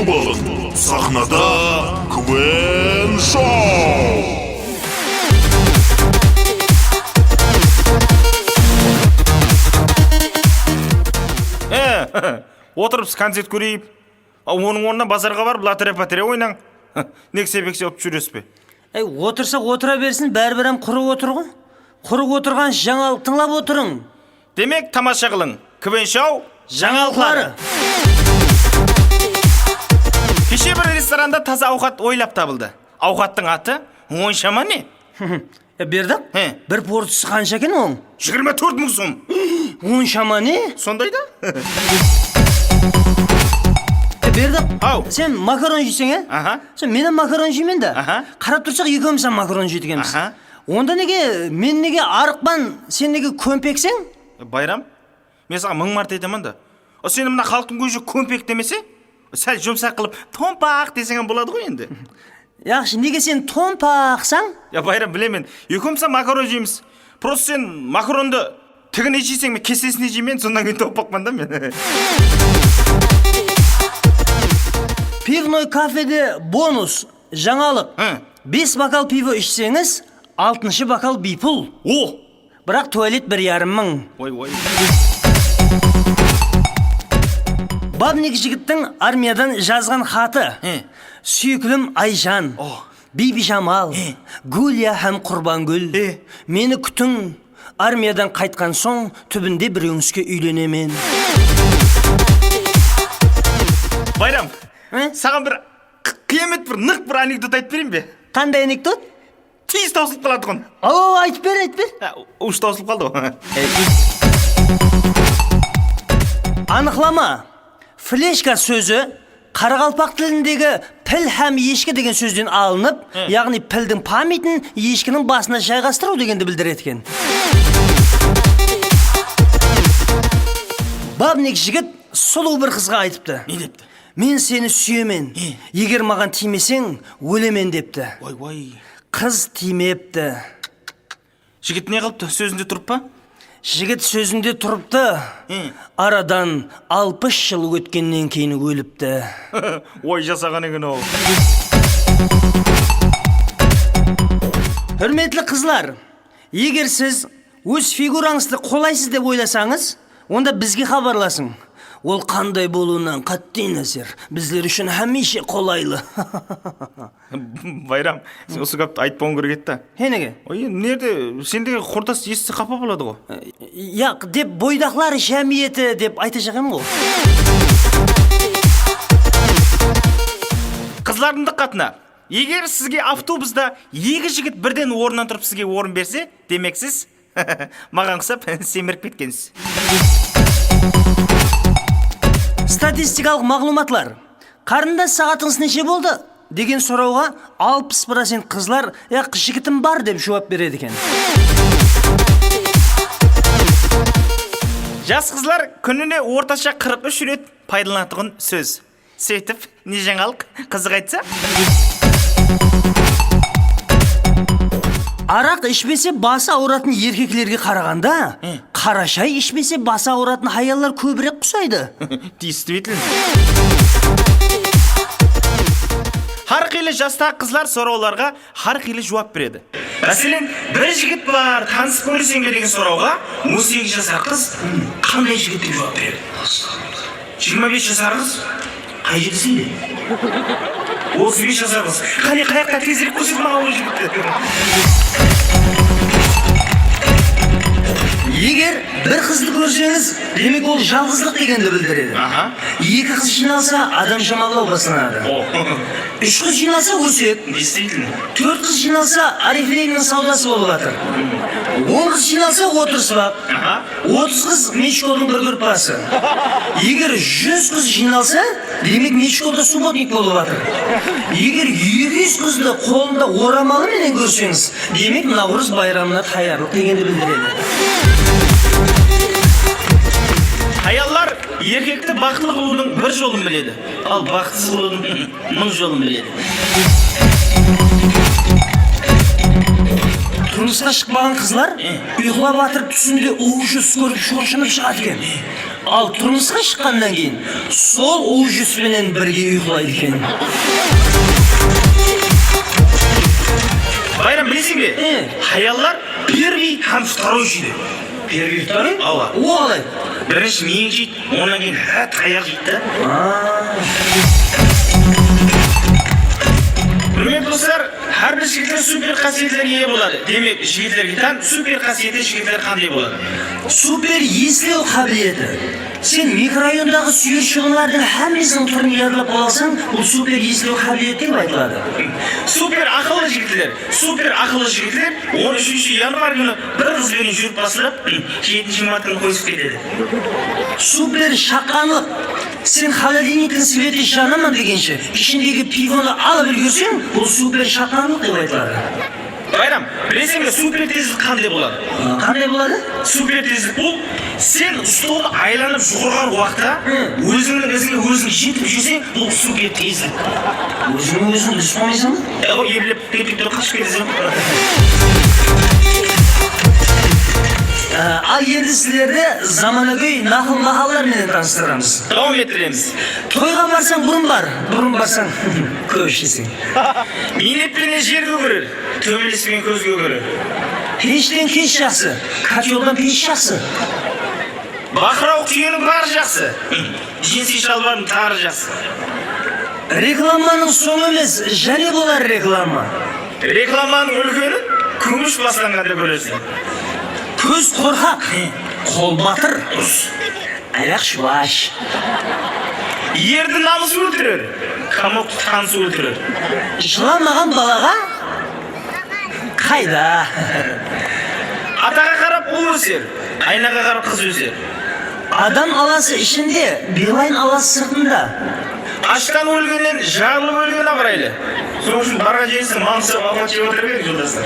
болun. Sahnada Kven Show. Отырып концерт көрейіп, оның орнына базарға барып лотерея ойнаң. Нек себекше өп жүресіз бе? Отырса отыра берсін, бәрібір құрып отыр ғой. Құрып отырған жаңалық тыңлап отырың. Демек, тамаша қылың. Квен Шоу жаңалықтары. Кеше бір ресторанда таза ауқат ойлап табылды. Ауқаттың аты оншама не? Бердік? Бір портысы қанша екен оң? 24 мың сом. Оншама не? Сондай да? Бердік, сен макарон жейсің, Сен менен макарон жеймен да. Қарап тұрсақ екеуміз макарон жейдігеміз. Онда неге, мен неге арықпан, сен неге көмпексің? Байрам, мен саған 1000 марта айтамын да. Сені мына халықтың көзі көмпек демесе, сәл жұмсақ қылып томпақ десең болады ғой енді. Яқшы, неге сен томпақсаң? Байрам, білемен, екеуміз макарон жейміз. Просто сен макаронды тігіне жейсең, мен кесесіне жеймен, сондан кейін томпақпан да мен. Пивной кафеде бонус, жаңалық. 5 бокал пиво ішсеңіз, 6-шы бокал бипул. Бірақ туалет 1,5 мың. Ой. Бабник жігіттің армиядан жазған хаты. Сүйкілім Айжан, Биби Жамал, Гүлия һәм Құрбангүл. Мені күтің, армиядан қайтқан соң, түбінде біреуіңізге үйленемен. Байрам, саған бір қиямет бір нық бір анекдот айтып берейін бе? Қандай анекдот? Тез таусылып қалады ғын. Айтып бер. Уш таусылып қалды ғой. Анықлама. Флешка сөзі Қарақалпақ тіліндегі піл һәм ешкі деген сөзден алынып, яғни пілдің паметін ешкінің басына жайғастыру дегенді білдіреді екен. Бабник жігіт сұлу бір қызға айтыпты. Не депті? Мен сені сүйемен. Егер маған тимесең, өлемен депті. Ой. Қыз тимепті. Жігіт не қылыпты? Сөзінде тұрып па? Жігіт сөзінде тұрыпты. Арадан 60 жыл өткеннен кейін өліпті. Ой, жасаған екен ол. Үрметлі қызлар, егер сіз өз фигураңызды қолайсыз деп ойласаңыз, онда бізге хабарласың. Ол қандай болуынан қатты нәрсер. Біздер үшін хәмеше қолайлы. Байрам, сен осы көпті айтпауын керек етті. Неге? Ой, нерде, сендегі құрдас естісі қапа болады ғой. Яқ, деп бойдақлар жәмиеті деп айта жағым ғой. Қызлардың диққатына. Егер сізге автобуста екі жігіт бірден орнынан тұрып сізге орын берсе, демек сіз маған құсап семіріп кеткенсіз. Статистикалық мағлұматлар. Қарындас сағатыңыз неше болды? Деген сұрауға 60% қызлар жігітім бар деп жауап береді екен. Жас қызлар күніне орташа 43 рет пайдаланатығын сөз. Сөйтіп, не жаңалық қызық айтса? Арақ ішпесе басы ауыратын еркеклерге қарағанда, қарашай ішпесе басы ауыратын аялдар көбірек құсайды. Действительно. Har қилы жастағы қызлар сұрауларға har қилы жауап береді. Мәселен, бір жігіт бар, танысып көрсең бе деген сұрауға 18 жасар қыз қандай жігіт деп жауап береді? 25 жасар қыз қай жігітсің де? 35 жасар қыз қане қаяқта тезірек көрсет маған ол жігітті. Егер бір қызды көрсеңіз, демек ол жалғыздық дегенді білдіреді. Екі қыз жиналса, адам жамалау басынады. 3 қыз жиналса, өсек. 4 қыз жиналса, орифлеймнің саудасы болып жатыр. 10 қыз жиналса, отырыспақ. 30 қыз мешколдың бір көрпасы. Егер 100 қыз жиналса, демек мешколда субботник болып жатыр. Егер 200 қызды қолында орамалы менен көрсеңіз, демек Наурыз байрамына таярлық дегенді білдіреді. Аяллар еркекті бақытлы болудың бір жолын біледі, ал бақытсыз болудың 1000 жолын біледі. Turmusqa chiqmagan qizlar uyg'lab batırıp түсінде уыз көріп шошынып шығады екен. Ал turmusqa chiqqandan keyin сол уыз bilan birga uyg'laydi ekan. Bayram bilesің бе? Хаяллар первый, там второй жейді. Первый, второй? Ала. О, алай. Бірінші мен жейді, онан кейін аяқ жейді. Құрметті достар, әрбір жігіттер супер қасиеттерге ие болады. Демек, жігіттерге тән супер қасиетті жігіттер қандай болады? Супер естілеу қабілеті. Сен микрорайондағы сүйіршілердің әмесінің түрін ерліп боласың, бұл супер естілеу қабілеті деп айтылады. Супер ақылы жігіттер, 13 январ күні бір қызбен жүріп басылып, 7 мартын қойысып кетеді. Супер шаққанлық. Сен холодильниктің светі жанамын дегенше, ішіндегі пивоны алып үлгерсең, бұл супер шаққанлық деп айтылады. Байрам, білесің бе, супер тезлік қандай болады? Қандай болады? Супер тезлік бұл, сен столды айланып жұғырған уақытта, өзің жетіп жүрсең, бұл супер тезлік. Өзің düşмейсің бе? Ебіліп, тепектер қашып кетесің. Ал енді сіздерді заманауи нақыл-нақалдармен таныстырамыз. Дауам еттіреміз. Тойға барсаң бұрын барсаң көп ішесің. Минетпенен жер көгерер, төмелеспен көз көгерер. Пештен кеш жақсы, котелдан пеш жақсы. Бақырау түйенің бары жақсы, жинси шалбардың тары жақсы. Рекламаның соңы емес, және болар реклама. Рекламаның үлкені күміс басыланғанда көресің. Көз қорқақ, қол батыр, аяқ шуаш. Ерді намыс өлтірер, камок танысы өлтірер. Жыламаған балаға қайда? Атаға қарап ұл өсер, айнаға қарап қыз өсер. Адам аласы ішінде, билайн аласы сыртында. Аштан өлгеннен жағылып өлген абырайлы. Сол үшін барға жеңсің, маңсы бақуат жеп отырбек жолдастар.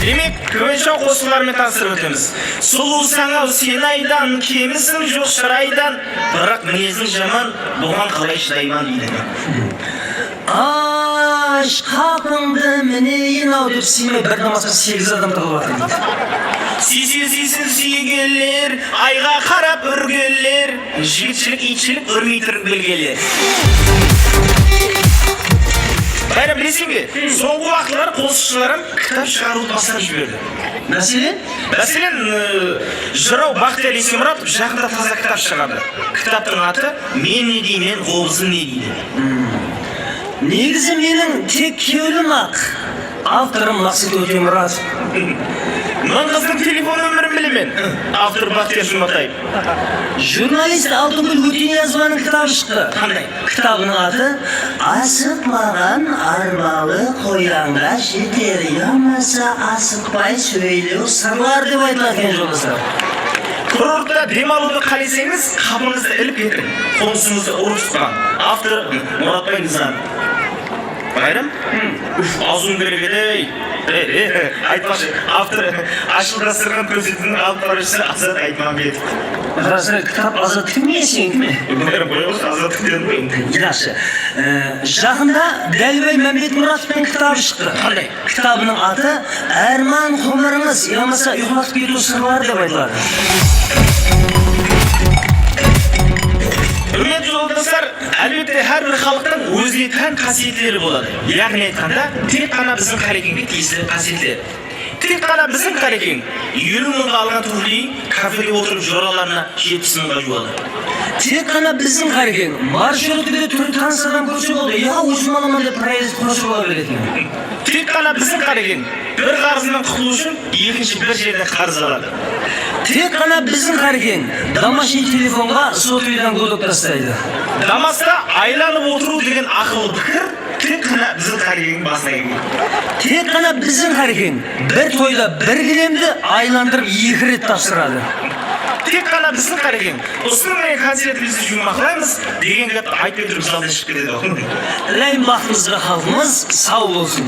Демек, көңшау қосылармен таныстырып өтеміз. Сұлу саңау сен айдан, кемісің жоқ шырайдан, бірақ мінезің жаман, бұған қалай шыдайман дейді. Аш қапыңды мінейін ау деп сүйме бір намазға 8 адам тығылып жатыр. Сүйсін сүйгелер, айға қарап үргелер, жігітшілік итшілік үрмей тұрып білгелер. Байрам, білесің бе, соңғы уақытлар қолсызшыларым кітап шығаруды бастап жіберді. Мәселен, жырау Бақтияр Есемұратов жақында таза кітап шығарды. Кітаптың аты «Мен не деймен, қобызым не дейді». Негізі менің тек кеуілім ақ. Авторым Мақсат Өтемұратов. Мен қыздың телефон нөмірін білемен. Автор Бақтияр Жұматаев. Журналист Алтынгүл Өтениязованың кітабы шықты. Қандай? Кітабының аты «Асықпаған арбалы қоянға жетер, ямаса асықпай сөйлеу сырлар» деп айтылады екен жолдастар. Курортта демалуды қалесеңіз, қабыңызды іліп кетің. Қонысыңызды ұрысқан. Автор Мұратбай Низам. Байрам? Аузың керек еді. Айтпашы, автор ашылдастырған көрсетінің алып барышысы Азат Айтмамбетов. Расында кітап Азаттық ме сенікі ме? Байрам, қойғыз Азаттық дедім бе? Жақсы. Жақында Дәлбай Мәмбетмұратовтың кітабы шықты. Қандай? Кітабының аты «Әрман ғұмырыңыз, ямаса ұйқылатып кету сырлар» деп айтылады. Құрметті жолдастар, әлбетте әрбір халықтың өзіне тән қасиеттері болады. Яғни айтқанда, тек қана біздің қарекеңге тиесілі қасиеттер. Тек қана біздің қарекең 50 мыңға алған туфлиін кафеде отырып жораларына 70 мыңға жуады. Тек қана біздің қарекең маршрутында түрі таныс адам көрсе болды, я өзім аламан деп проезд қосып ала беретін. Тек қана біздің қарекең бір қарызынан құтылу үшін екінші бір жерде қарыз алады. Тек қана біздің қарекең домашний телефонға сотовыйдан кодек тастайды. Дамаста айланып отыру деген ақылы пікір тек қана біздің қарекеңнің басына келген. Тек қана біздің қарекең бір тойда бір кілемді айландырып 2 рет тапсырады. Тек қана біздің қарекең осының мен концертімізді жұмақлаймыз деген кітапты айтпай тұрып залдан шығып кетеді. Ләйім бақытымызға халқымыз сау болсын.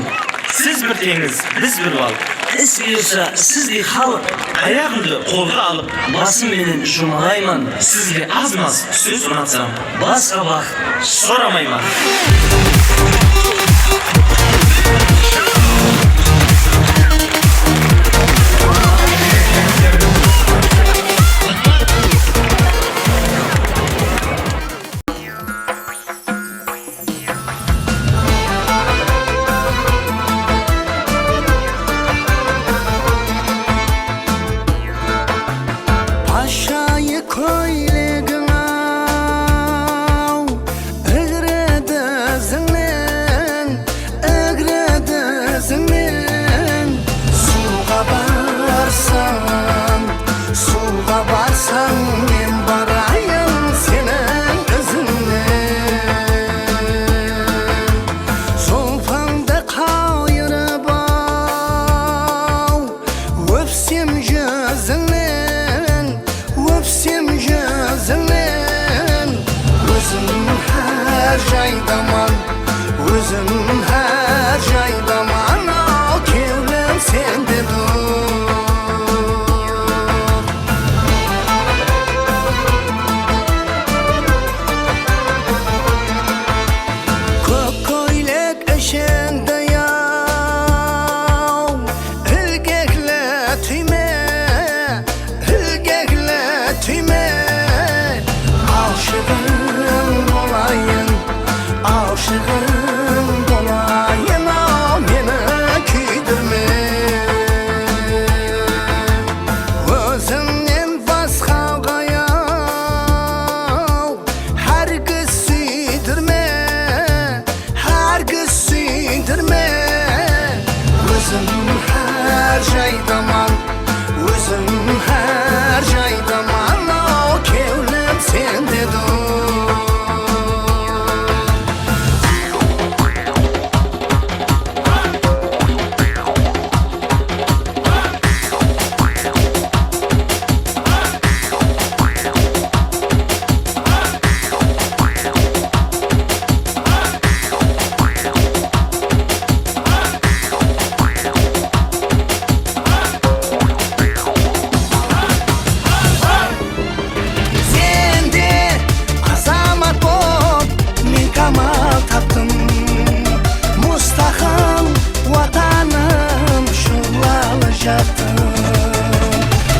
Сіз бір теңіз, біз бір бал. Іс бұйырса, сіздей халық аяғымды қолға алып, басым менен жұмалаймын. Сізге аз-маз сөз ұнатсам, басқа бақ сұрамаймын. öpsem gözünden, öpsem gözünden. Özüm her jaydaman, özüm her jaydaman. Al kevlem sende dur. Kokoylek eşende yav, ilgekle tüyme, ilgekle tüyme. Aşığım olayım, aşığım olayım. Al beni küydürme. Özümden başqaga yav, herkes süydürme, herkes süydürme. Özüm her jaydaman, özüm her jaydaman. Al kevlem sende dur. Sende azamat bol, men kamal taptım. Mustahil vatanım şuurlanacaktım.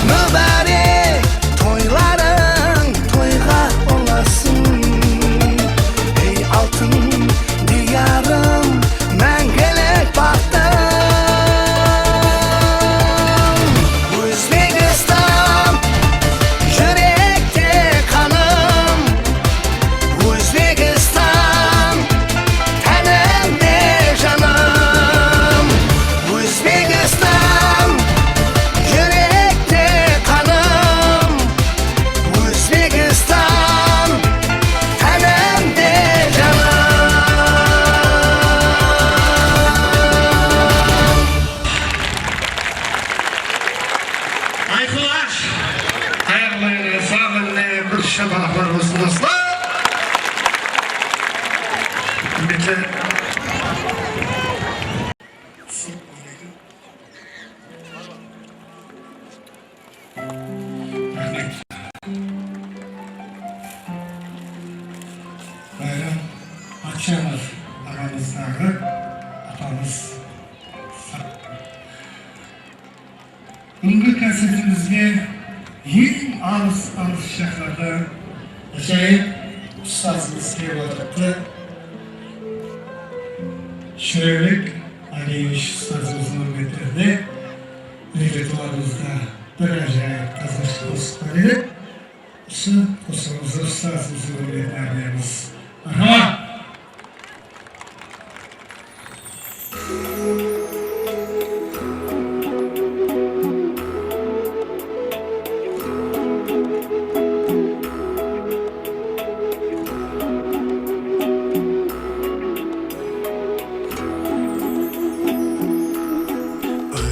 Mübarek toyların toyga olasın. Ey altın diyarım, мәңгілік baktım. Özbekistan yürekte kanım, Özbekistan tenimde canım. Özbekistan yürekte kanım, Özbekistan tenimde canım. Aykular, hayırlı, sağlıklı bir şabalıklar olsun dostlar. Hürmetli rahmet. Bayram Akşener aramızдағы atamız. Бүгінгі концертімізге ең алыс шаһардан ajoyib ustozimiz kelib o'tiribdi. Sho'rlik Aliyevish ustozimizni hurmatlarida repertuarimizda bir ajoyib qazg'ish qo'shiq edi. Shu qo'shig'imizni ustozimizga hurmatlarimiz. Marhamat.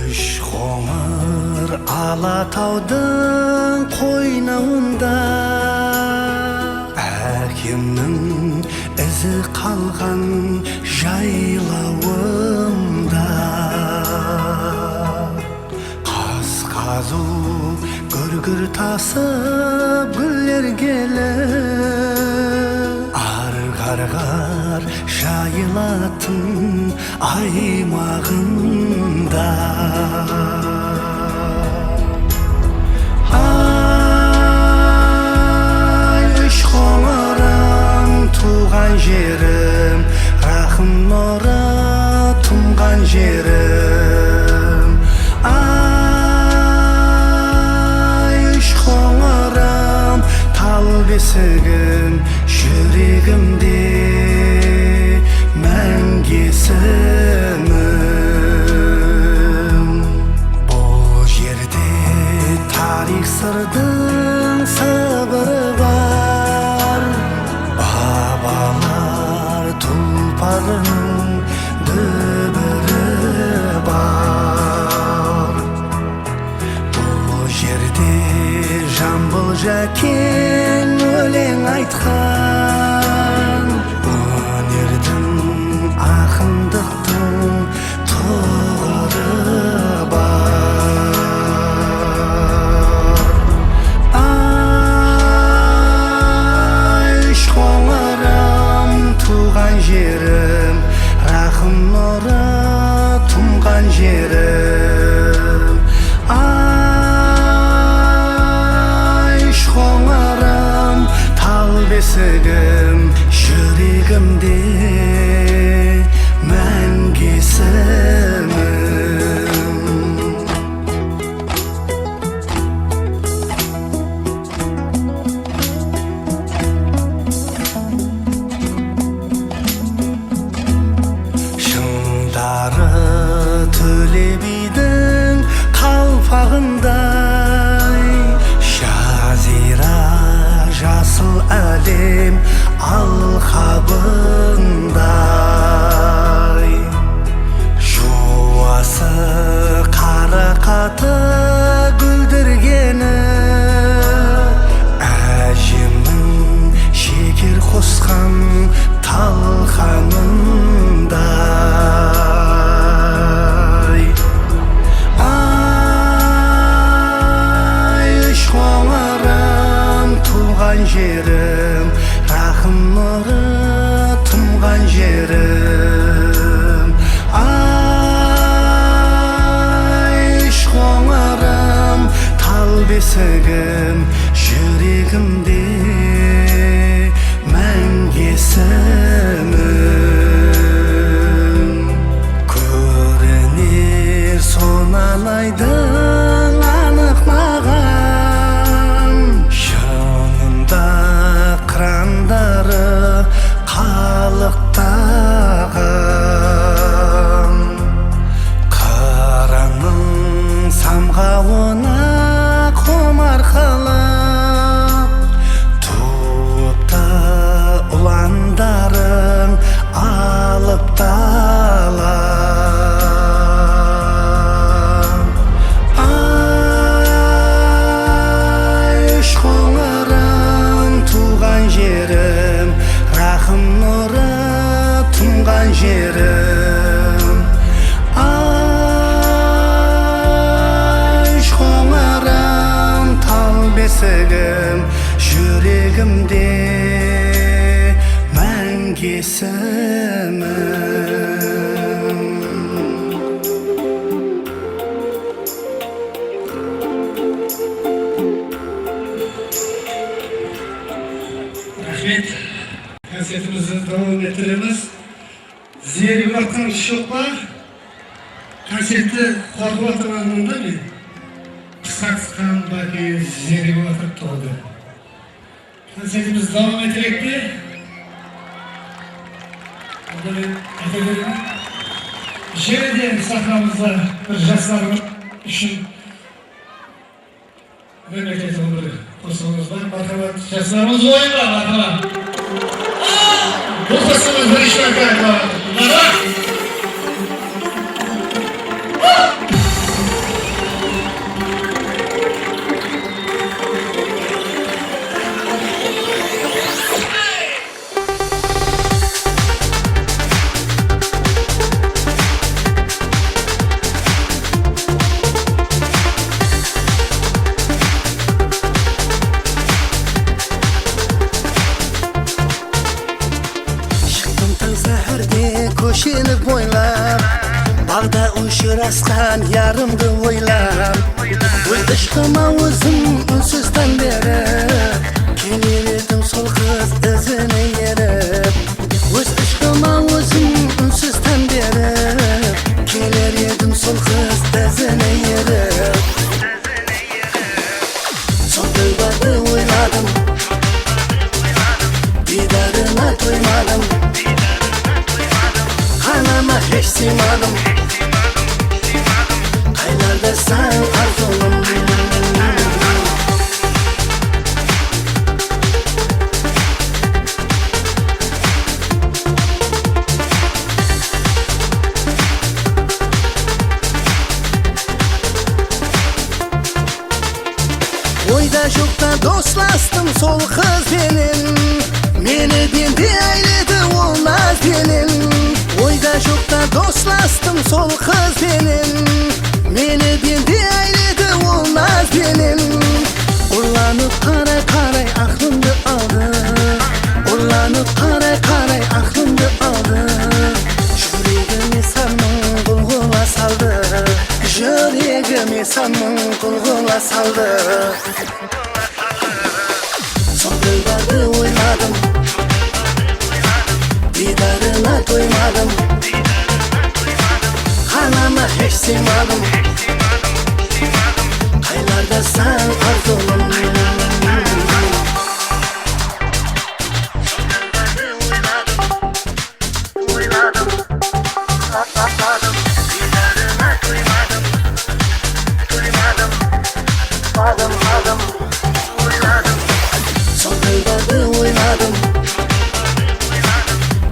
Үш қоңыр Алатаудың қойнауында әкемнің ізі қалған жайлауымда қас қазу гүргір тасып гүлдер келіп арғар жайылатын аймағында ай үш қоңырым туған жерім рахым нұры тұнған жерім ай үш қоңырым тал бесігім жүрегімде мәңгесімім бұл жерде тарих сырдың сыбыры бар бабалар тұлпарының дүбірі бар жерде жамбыл жәкен өлең айтқан, өнердің ақындықтың тұғыры бар. Ай шоңырым туған жерім, рахым нұры тұнған жерім. Ай шоңырым тал бесігім, жүрегімде мәңгі есімім. Шыңдары Төле бидің қалпағындай, жазира жасыл әлем алқабындай. Жуасы қарақаты гүлдіргені, әжемнің шекер қосқан талқанындай. Ай шоңырым туған жерім, рахым нұры тұнған жерім. Ай шоңырым тал бесігім, жүрегімде мәңгі есімім. Көрінер сонан айдың анық маған, шынында қырандары қалықтаған. Қыранның самғауына құмар қалып, туыпты ұландарың алып дала. Ай шоңырым туған жерім, рахым нұры тұнған жерім. Ай шоңырым тал бесігім, жүрегімде мәңгі есімім. Рахмет. Концертімізді давам еттіреміз. Зерігіп атқан кіші жоқ па? Концертті қорқып атырғанымда мен қысқа бәке зерігіп атырып тұрды. Концертімізді давам еттерек пе? Жерден сахнамызда бір жастар үшін мемлекеттің бір қосылымызда мархабат жастарымыз ойынға мархабат. Бұл қосылымыз бірінші мархабат. Көшені бойлап, бағда ұшырасқан ярымды ойлап, өз ішқыма өзім үнсізден беріп, келер едім сол қыз ізіне еріп. Өз ішқыма өзім үнсізден беріп, келер едім сол қыз ізіне еріп. Сол ділбарды ойладым, дидарына тоймадым, Anama hiç sığmadım, kaylarda sen arzulum. Oyda jokta dostlaştım sol kız benim. Meni dendi ayledi olmaz benim. Oyda jokta dostlaştım sol kız benim. Meni dendi ayledi olmaz benim. Urlanıp karay karay aklımdı aldı. Urlanıp karay karay aklımdı aldı. Yüreğimi sanın kulğuna saldı. Yüreğimi sanın kulğuna saldı. Son yıllarda oynadım, didarına doymadım. Hanama hiç sığmadım. Aylarda sen arzulum. Son yıllarda oynadım,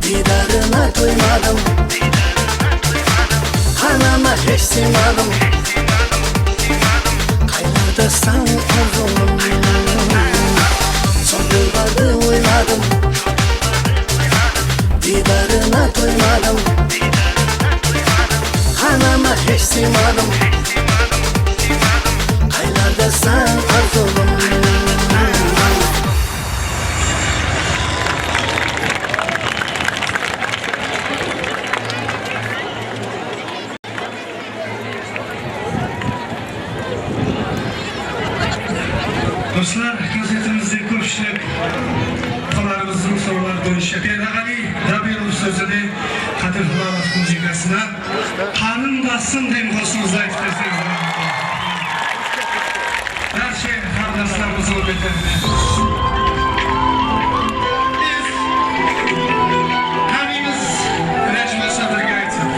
didarına doymadım. Hanama hiç sığmadım. Aylarda sen arzulum. Son yıllarda oynadım, didarına doymadım. Hanama hiç sığmadım. Aylarda sen arzulum. Dostlar, konsertimizde ko'pchilik atalarımızın soruları bo'yicha Berag'ali Dabirov so'zida Qadir Hilolov muzikasini qarindoshim deb qo'shig'ingizni aytib bersangiz. Barcha qarindoshlarimiz o'rtatirdi. Biz hammamiz birinchi safarga aytsak.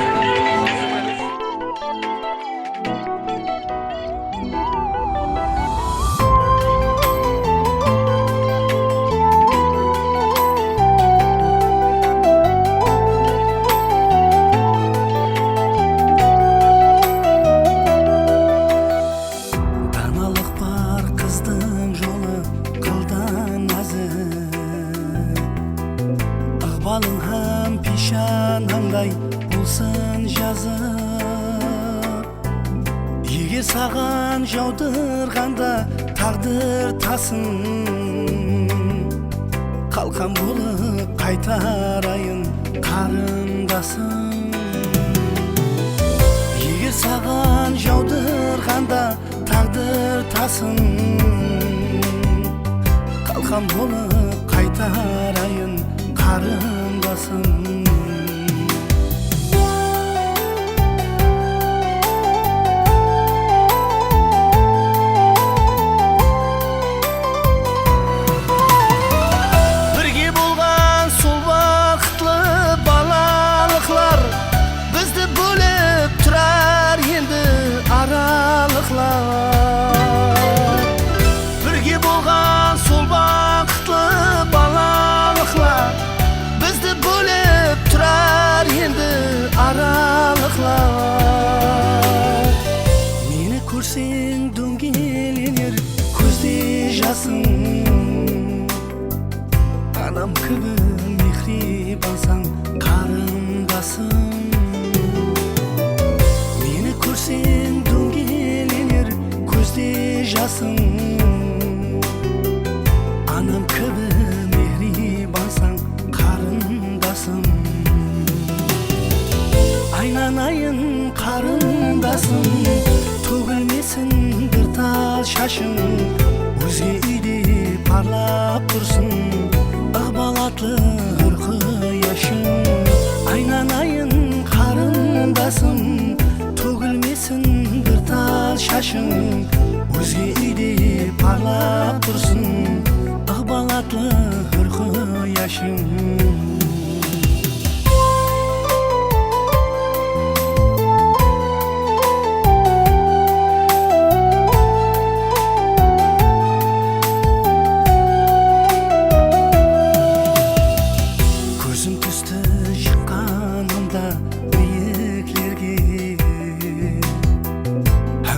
Balın ham pişanangday bulsun yazıp. Егер саған жаудырғанда тағдыр тасын, қалқан болып қайтарайын қарындасым. Егер саған жаудырғанда тағдыр тасын, қалқан болып қайтарайын қарындасым. Бірге болған сол бақытлы балалықлар бізді бөліп тұрар енді аралықлар. Бірге болған сол бақытлы балалықлар бізді бөліп тұрар енді аралықлар. Мені көрсең дөңгеленер көзде жасың, анам кібі мехрибансың қарындасым. Мені көрсең дөңгеленер көзде жасың, анам кібі мехрибансың қарындасым. Айналайын қарындасым, төгілмесін бір тал шашың, өзге үйде парлап тұрсын ықбалатлы үрқияшың. Айналайын қарындасым, төгілмесін бір тал шашың, өзге үйде парлап тұрсын ықбалатлы үрқияшың.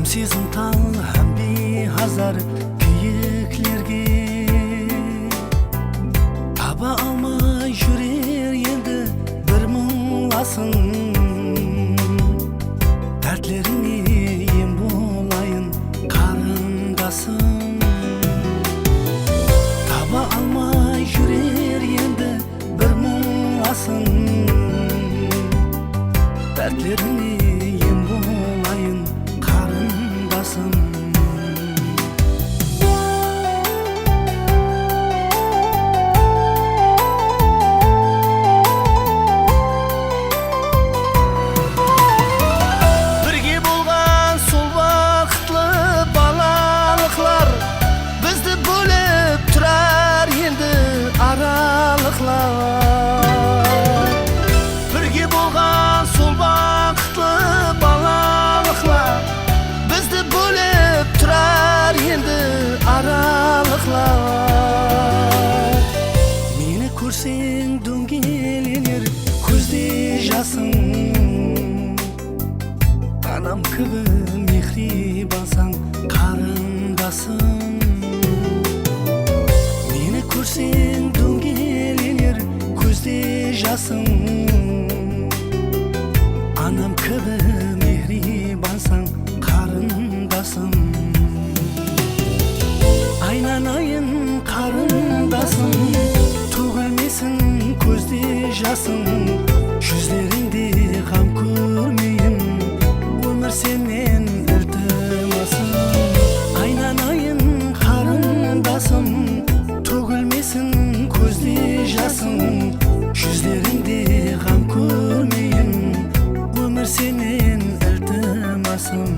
Сезім тал һәм бейхазар күйі қарындасым. Таба алмай жүрер енді бір мұңласын. Дәртлеріне ем болайын қарындасым. Бірге болған сол бақытлы балалықлар бізді бөліп тұрар енді аралықлар. Бірге болған сол бақытлы балалықлар бізді бөліп тұрар енді аралықлар. Мені көрсең дөңгеленер көзде жасың. Анам кібі мехрибансаң қарындасым. Мені көрсең дөңгеленер көзде жасың. Анам кібі мехрибансаң қарындасым. Айналайын қарындасым, төгілмесін көзде жасың. Жүзлеріңде ғам көрмейін, өмір сенен ілтимасым. Айналайын қарындасым, төгілмесін көзде жасың. Жүзлеріңде ғам көрмейін, өмір сенен ілтимасым.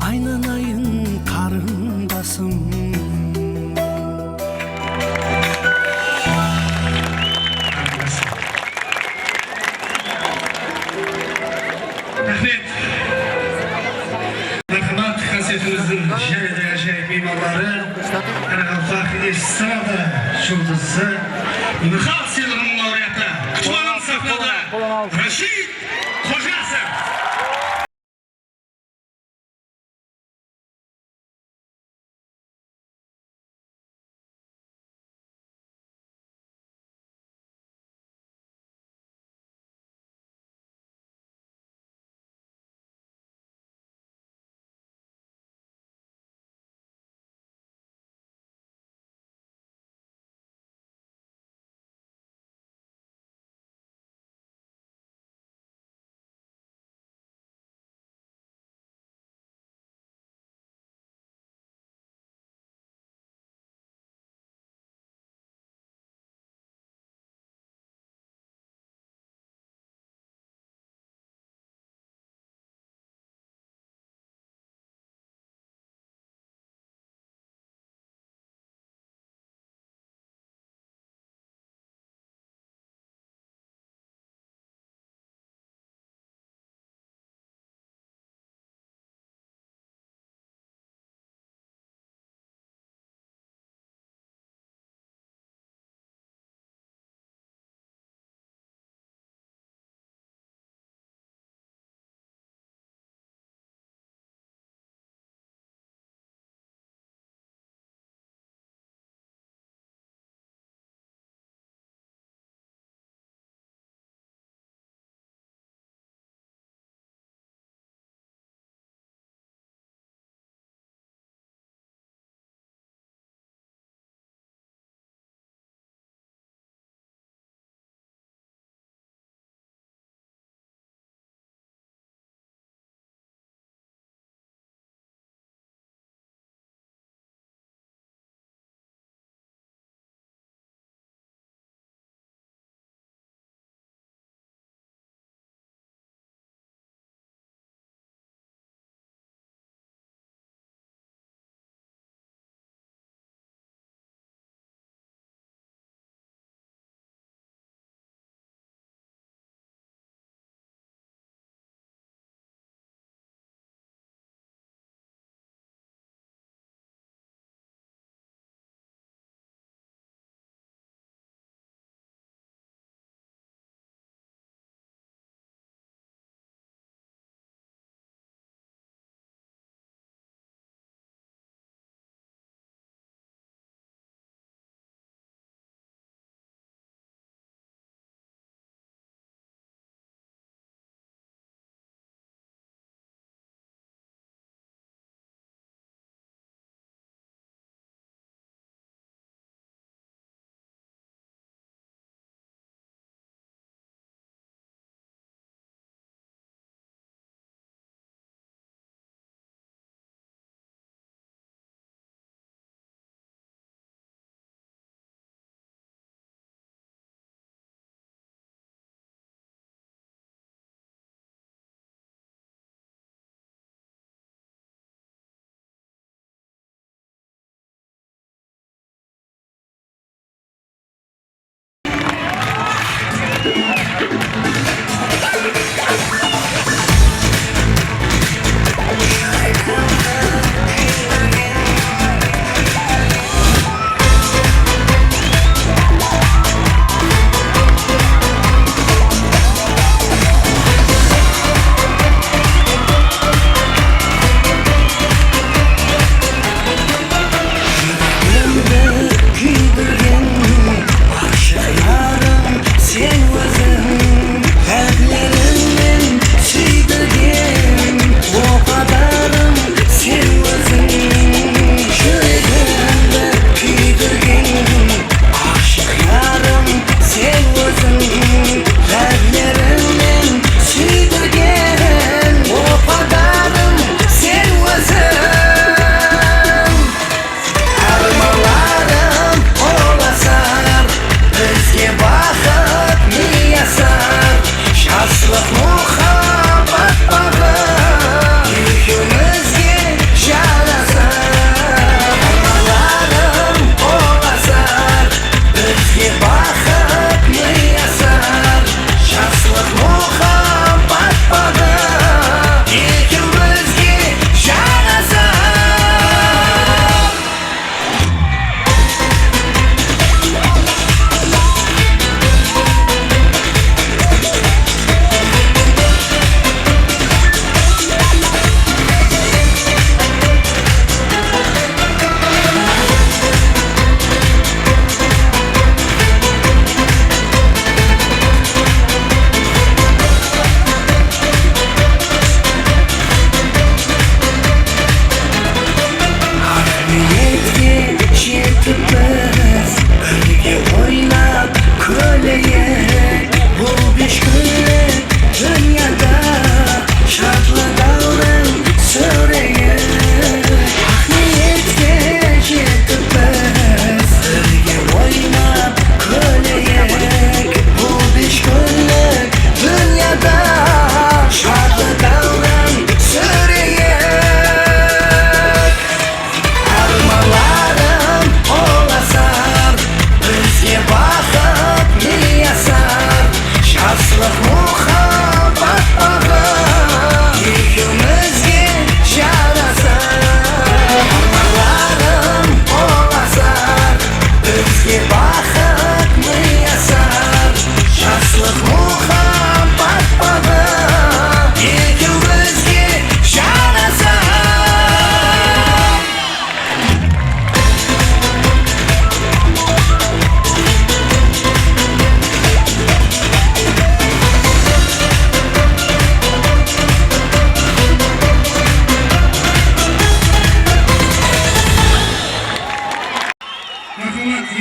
Айналайын қарындасым. Рахмет. Мархамат концертіміздің және де ғажайып меймандары, Қарағалпақ эстрада жұлдызы, Нұрхат сыйлығының лауреаты, Құтманын сахнада Рашид Қожасов.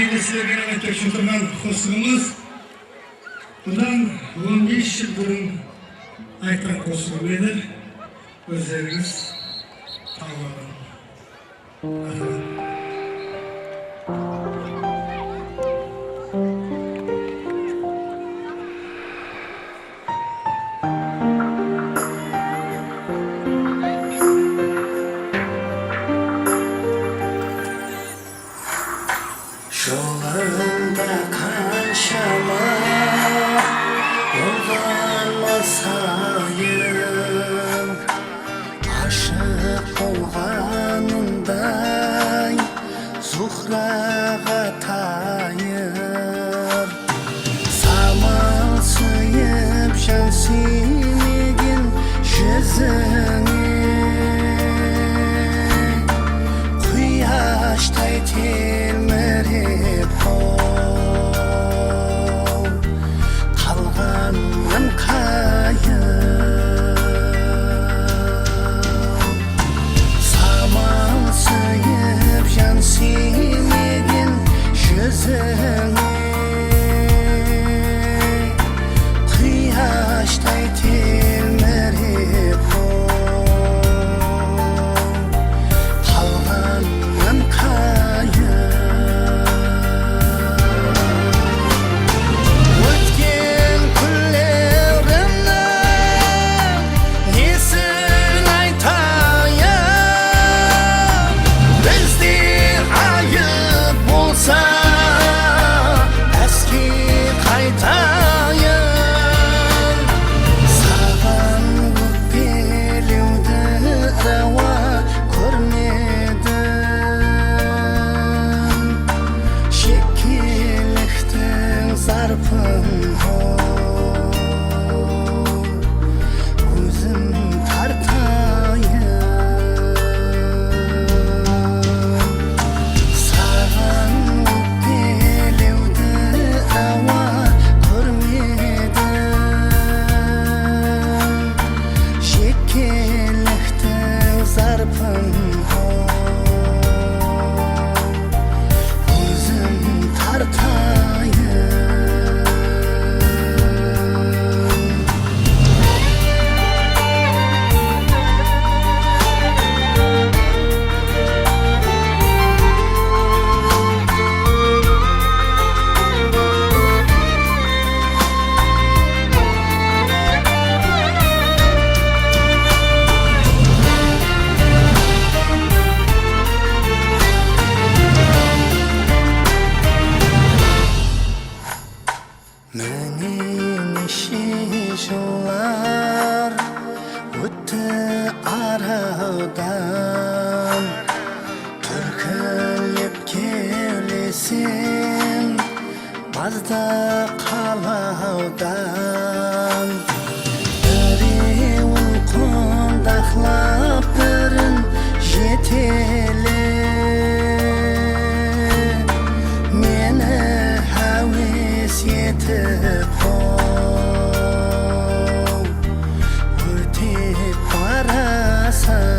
елесілерге айтпақшы отырған қосығымыз бұдан 15 жыл бұрын айтқан қосығым еді. Өздеріңіз тауып Жолында қаншама болған масайым, ашық болғанындай зухраға тайыр. Самал сүйіп жан сүймеген жүзіңе құяштай телміріп қалғанмын қайыр. Самал сүйіп жан сүймеген жүзіңе құяштай телміріп қалғанмын қайыр. Өткен күндерімнің несін айтайын, бізде айып болса әске қайтайын. Саған өкпелеуді рауа көрмедім, шекеліктің зарпын өзім тартайын. Саған өкпелеуді рауа көрмедім, шекеліктің зарпын өзім тартайын. Міне неше жылдар өтті арадан, түркілеп келесем базда қалаудан. Біреуін құндақлап бірін жетеле, мені әуес етіп өтеп барасың.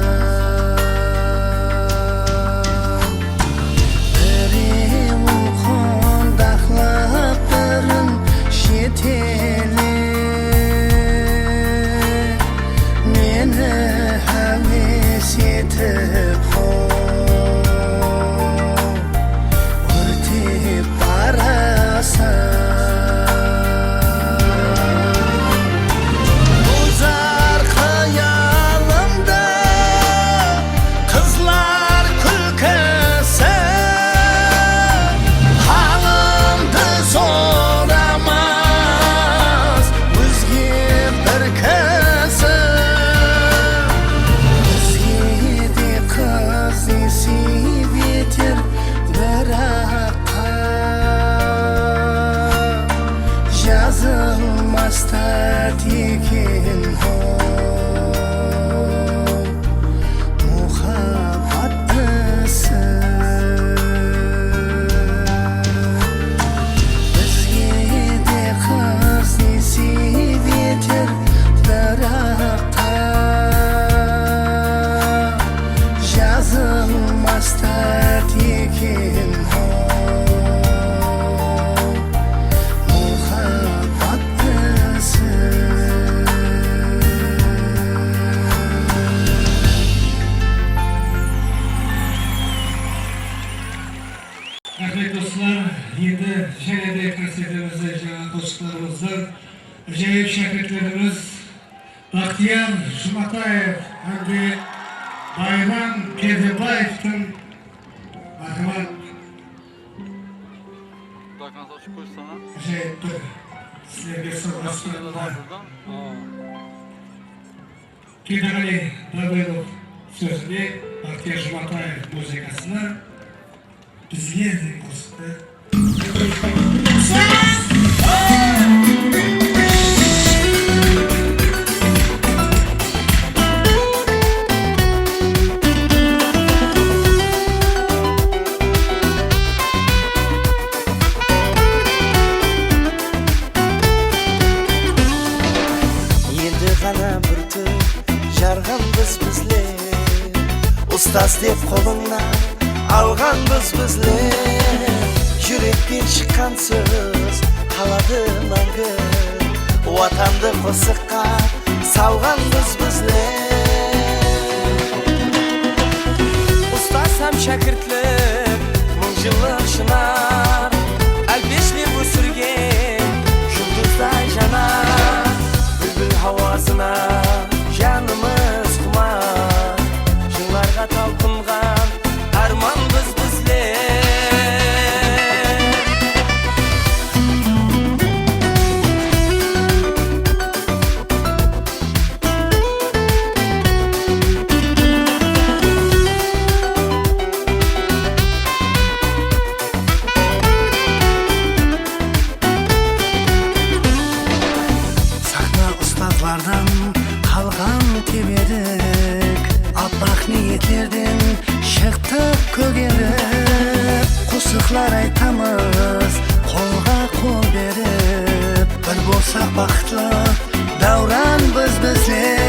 Біреуін құндақлап бірін жетеле, мені әуес етіп өтеп барасың. Ұзар қиялымда қызлар күлкісі, халымды сорамас өзге бір кісі. Бізге де қыз несіп етер біраққа, жазылмас тәт екен мұхаббат ісі. Бізге де қыз несіп етер біраққа, жазылмас тәт екен qo'shiqlarimizdan ajoyib shogirdlarimiz Baxtiyor Shumatayev hamda Bayram Perdebayevdan marhamat. Ajoyib bir sizlarga sovg'alar. Kedag'ali Babayov so'zini Baxtiyor Shumatayev muzikasini bizga qo'shdi. Ustaz deb qo'lingdan algan bizlar yurakdan chiqqan so'z qaladi mangu vatanni qo'siqqa salgan bizlar Ustaz ham shogirdlar ming yillik shinar albishli bu surgan yulduzday janar bülbül havasına canımız kumar yıllarga talpıngan arman bizler Sahna ustazlardan kalgan teberek Abak niyetlerden çıktık kögerip Kusuklar aytamız kolga kol berip Bir bolsak bakıtlı davran bizler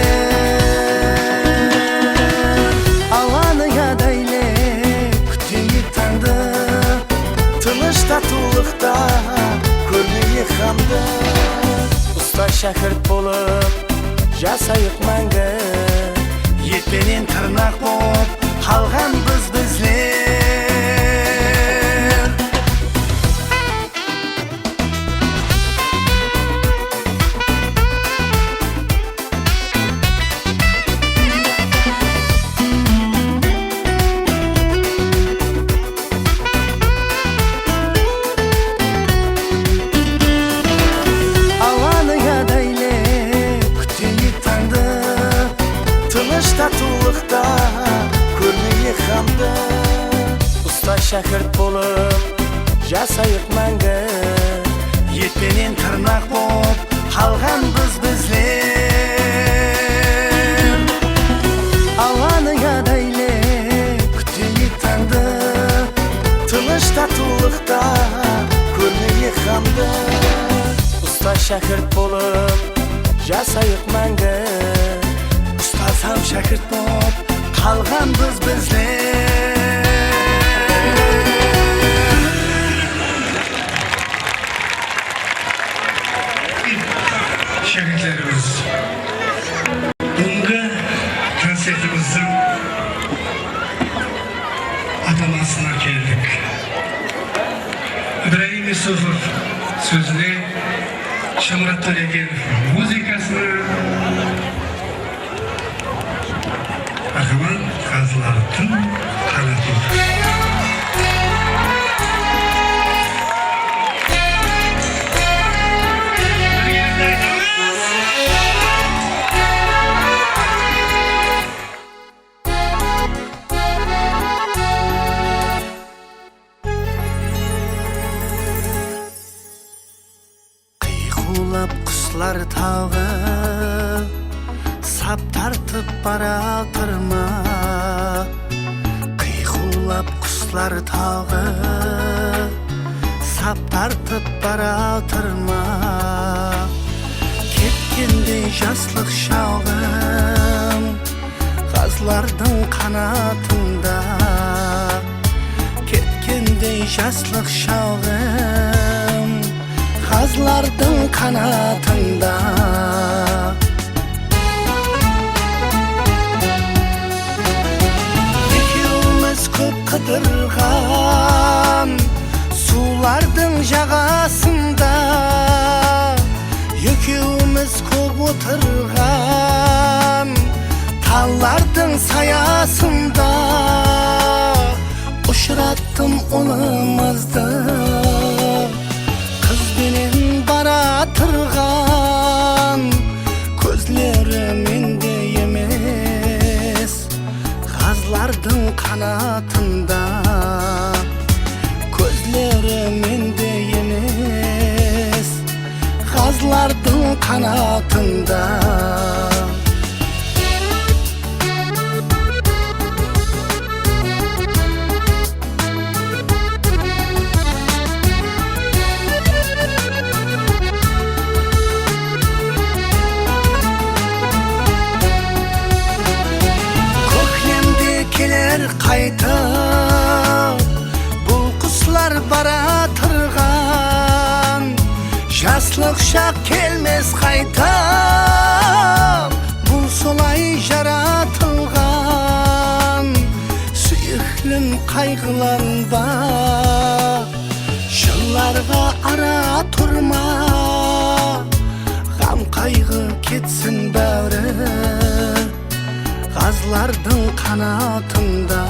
Alanı yadaylı kütüyüp tandı Tınış tatulukta körlüğü yıkandı Usta şakirt bolup jasayık mangı Yetmenin tırnak bop kalgan bizler Alanı yadaylı kütüyüp tandı Tınış tatulukta körlüğü yıkandı Usta şakirt bolup jasayık mangı Yetmenin tırnak bop kalgan bizler Alanı yadaylı kütüyüp tandı Tınış tatulukta körlüğü yıkandı Usta şakirt bolup jasayık mangı Ustaz ham şakirt bop kalgan bizler Şagirtlerimiz bugungi konsertimizin atamasına keldik. İbrahim Yusufov sözünü Şamrat To'laganov muzikasini marhamat G'azlarim Qanatov Kıykulap kuşlar tağı Sap tartıp baratırma Kıykulap kuşlar tağı Sap tartıp baratırma Ketkendi jaslık şağım Gazlardın kanatında Ketkendi jaslık şağım Gazlardın kanatında Ekimiz köp kıdırgan Sulardın jagasında oturgan tallardın sayasında uçrattım onumuzda kız benim baratırgan gözlerimin de yemes gazlardın kanatında gözlerimin de yemes gazlardın kanatında qaytib бұл құслар баратырған жаслық шақ келмес қайтып бұл солай жаратылған сүйіклім қайғыланба жылларға ара тұрма ғам қайғы кетсін бәрі Gazlardın kanatında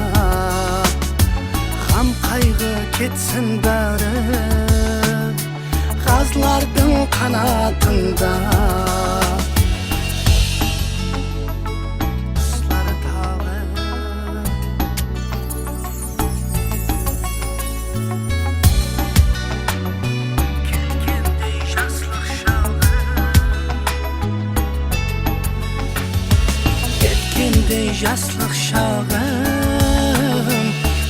Gam kaygı ketsin bari Gazlardın kanatında Kızlar tağı Ketkendi jaslık şağı Ketkendi jaslık şağım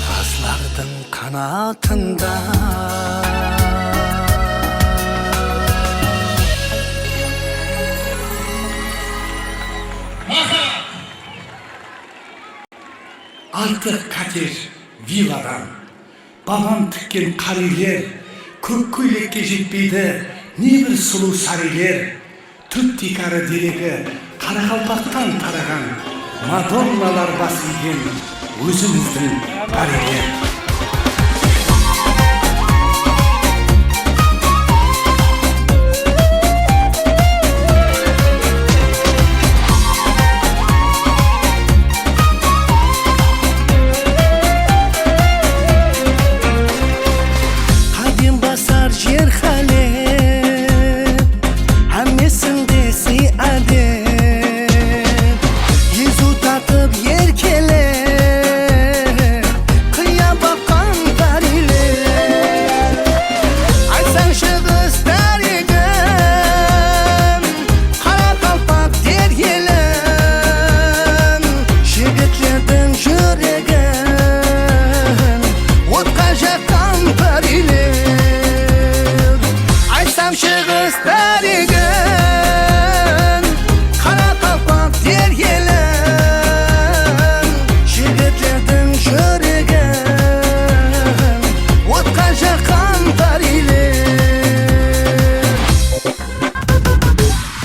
Gazlardın kanatında Artık kaçır villadan Babam tükкен қарилер Көк көйлекке жетпейді Не бір сұлу сарилер Түп тикары дерегі Қарақалпақтан тараған Мадонналар бас иген Өзіміздің барелер Jер hale Hammesinde siade Yüzü tatıp yerkele Kıya bakan tarile Aysan şıgız tarigim Kara kalpak deryelim Şigitlerden jüregim Otka jakan tarile Şığız tarigin Kara kalpak deryelim Şigitlerden jüregin Otka jakan tariler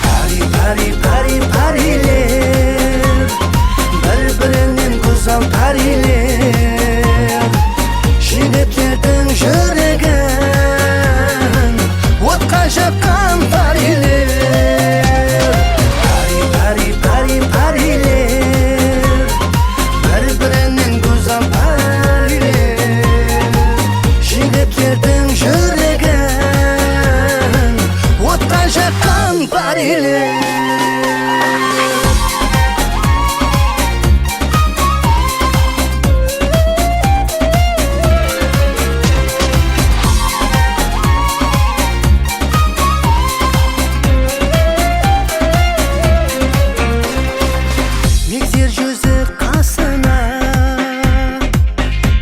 Pari pari pari pariler Bir-birinin güzel tariler Şigitlerden jüregin Jakan pariler Pari pari pari pariler Bir-birinin güzel pariler Jigitlerden jüregin Otka jakan pariler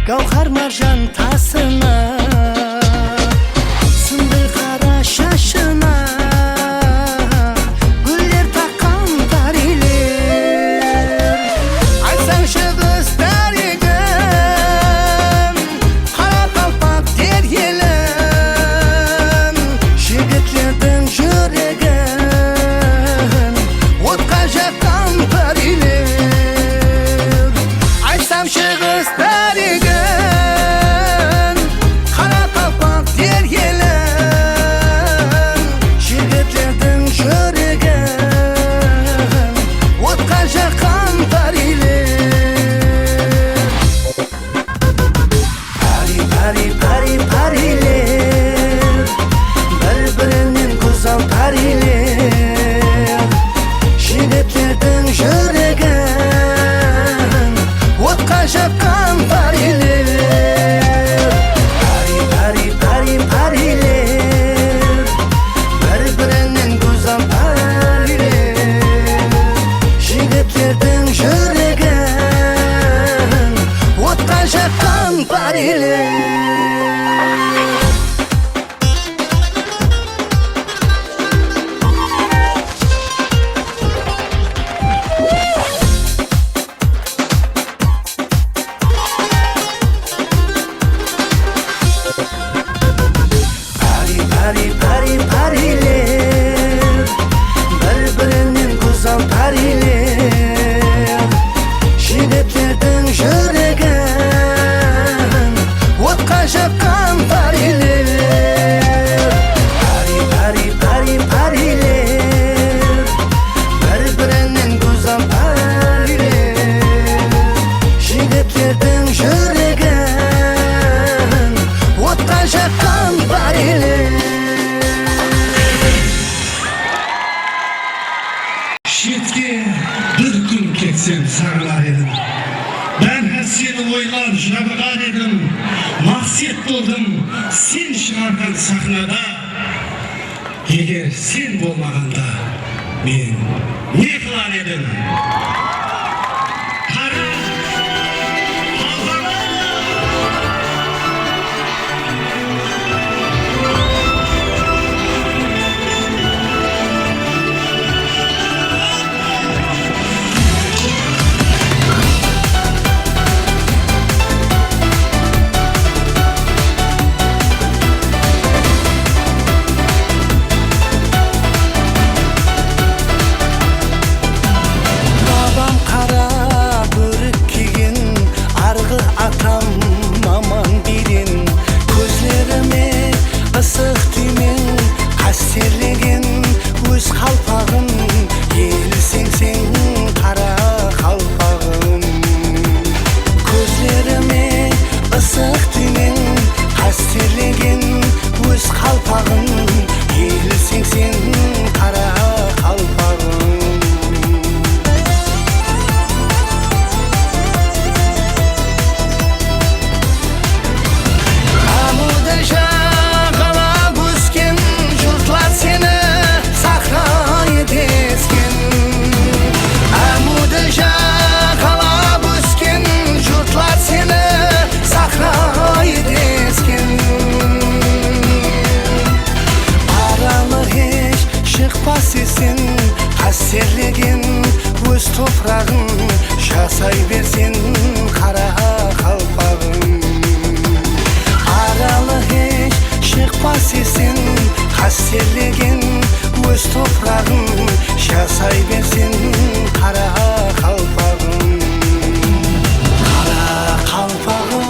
Gavhar marjan tasına Sındı kara şaşına Güller takan tariler Aysan şığız tarigim Kara kalpak deryelim Şigitlerden jüregin Otka jakan tariler Aysan şığız tarigim Jürgen жаққан парилер. Şetke bir gün ketsem sarılar edim. Ben her seni oylar jabıgan edim. Mahsiyet buldum sen çıkargan sahnada. Eğer sen bolmaganda men ne kılan edim? Serlegin öz toprağın şasay versin kara kalpağın. Aralı hiç çıkmaz sesin serlegin öz toprağın şasay versin kara kalpağın. Kara kalpağın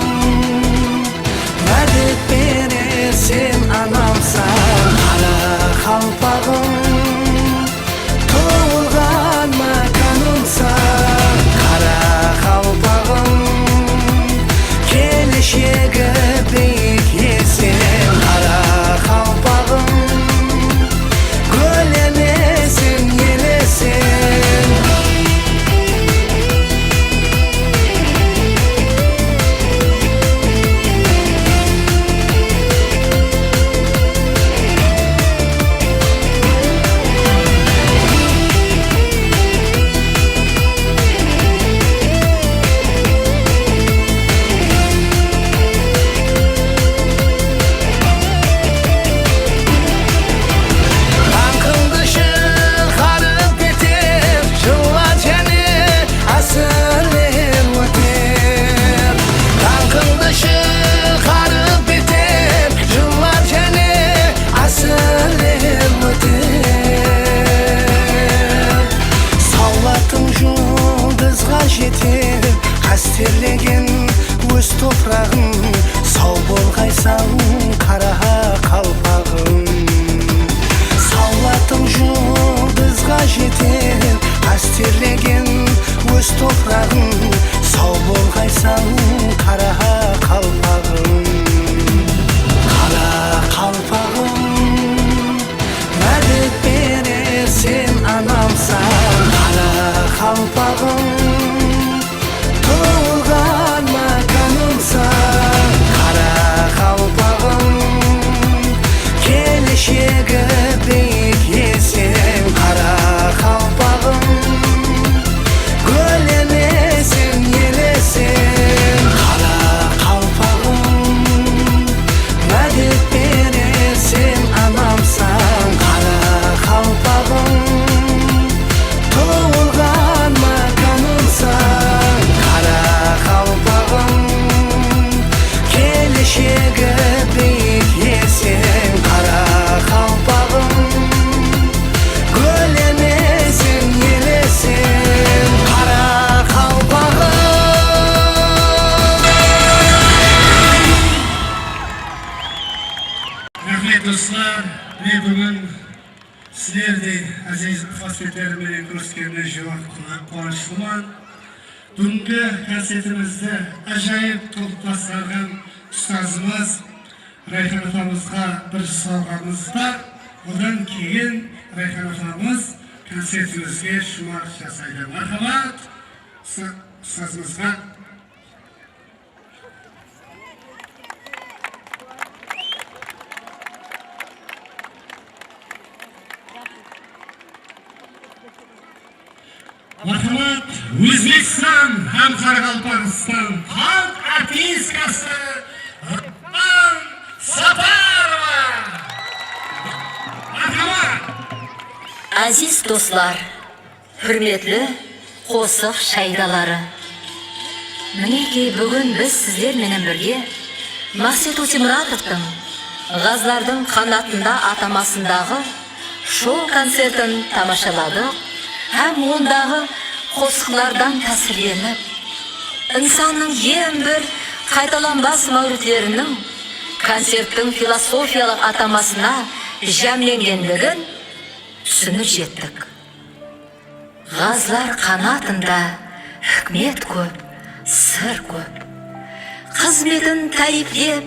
medet verirsin anamsan kara kalpağın. Serlegin öz toprağın sağ bolgaysan kara kalpağın. Sallatın жұлдызға жетер қастерлеген öz toprağın sağ bolgaysan kara kalpağın. Kara kalpağın medet verirsin anamsan kara kalpağın. Göllemesin yelesin dostlar, ve bugün sizlerdi aziz fasletlerime görüşkende juvak quvonchliman. Bugungi konsertimizda ajoyib to'p basargan ustozimiz Rayhon opamizga bir sovg'amiz bor. Undan keyin Rayhon opamiz konsertimizga shumar jasaydi. Marhamat ustozimizga. Marhamat, O'zbekiston ham Qoraqalpog'iston xalq artistkasi Rahmon Saparova. Marhamat. Aziz do'stlar, hurmatli qo'shiq shaydalari. Mineki bugun biz sizlar bilan birga Maqsad O'temuratovning G'azlarning qanotida atamasındagi show konsertini tomoshabladik. Hem ondağı qo'shiqlardan ta'sirlanib, insonning eng bir qaytalanmas mavjudotlarning konsertning filosofiyalik atamasına jamlanganligini tushunib yetdik. G'azlar qanotida hikmat ko'p, sir ko'p. Xizmatin ta'riflab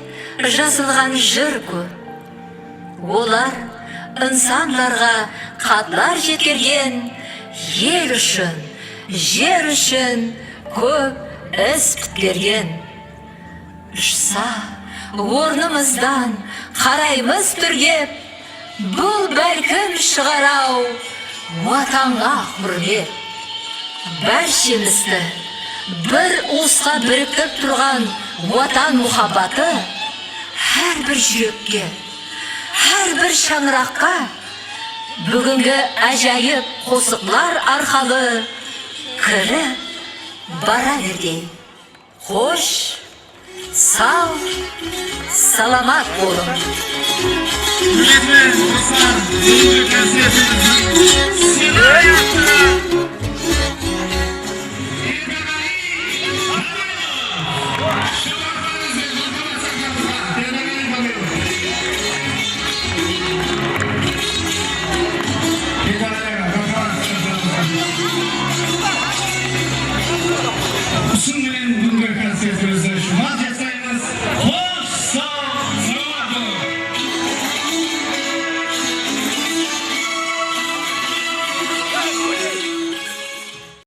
yozilgan jir ko'p. Ular insonlarga qatlar yetkazgan yer üçün ko'p iz bitbergan. Ushsa o'rnimizdan qaraymiz turgib, bu balkim shiqarov vatanga hurmat. Barchamizni bir o'sqa biriktirib turgan vatan muhabbati har bir yurakka, har bir shangroqqa bugungi ajoyib qo'shiqlar orqali kirib boraverdi. Xo'sh, sog' salomat bo'ling. Hurmatli do'stlar, bugungi konsertimizni Şunların bunları konsertimizde şu an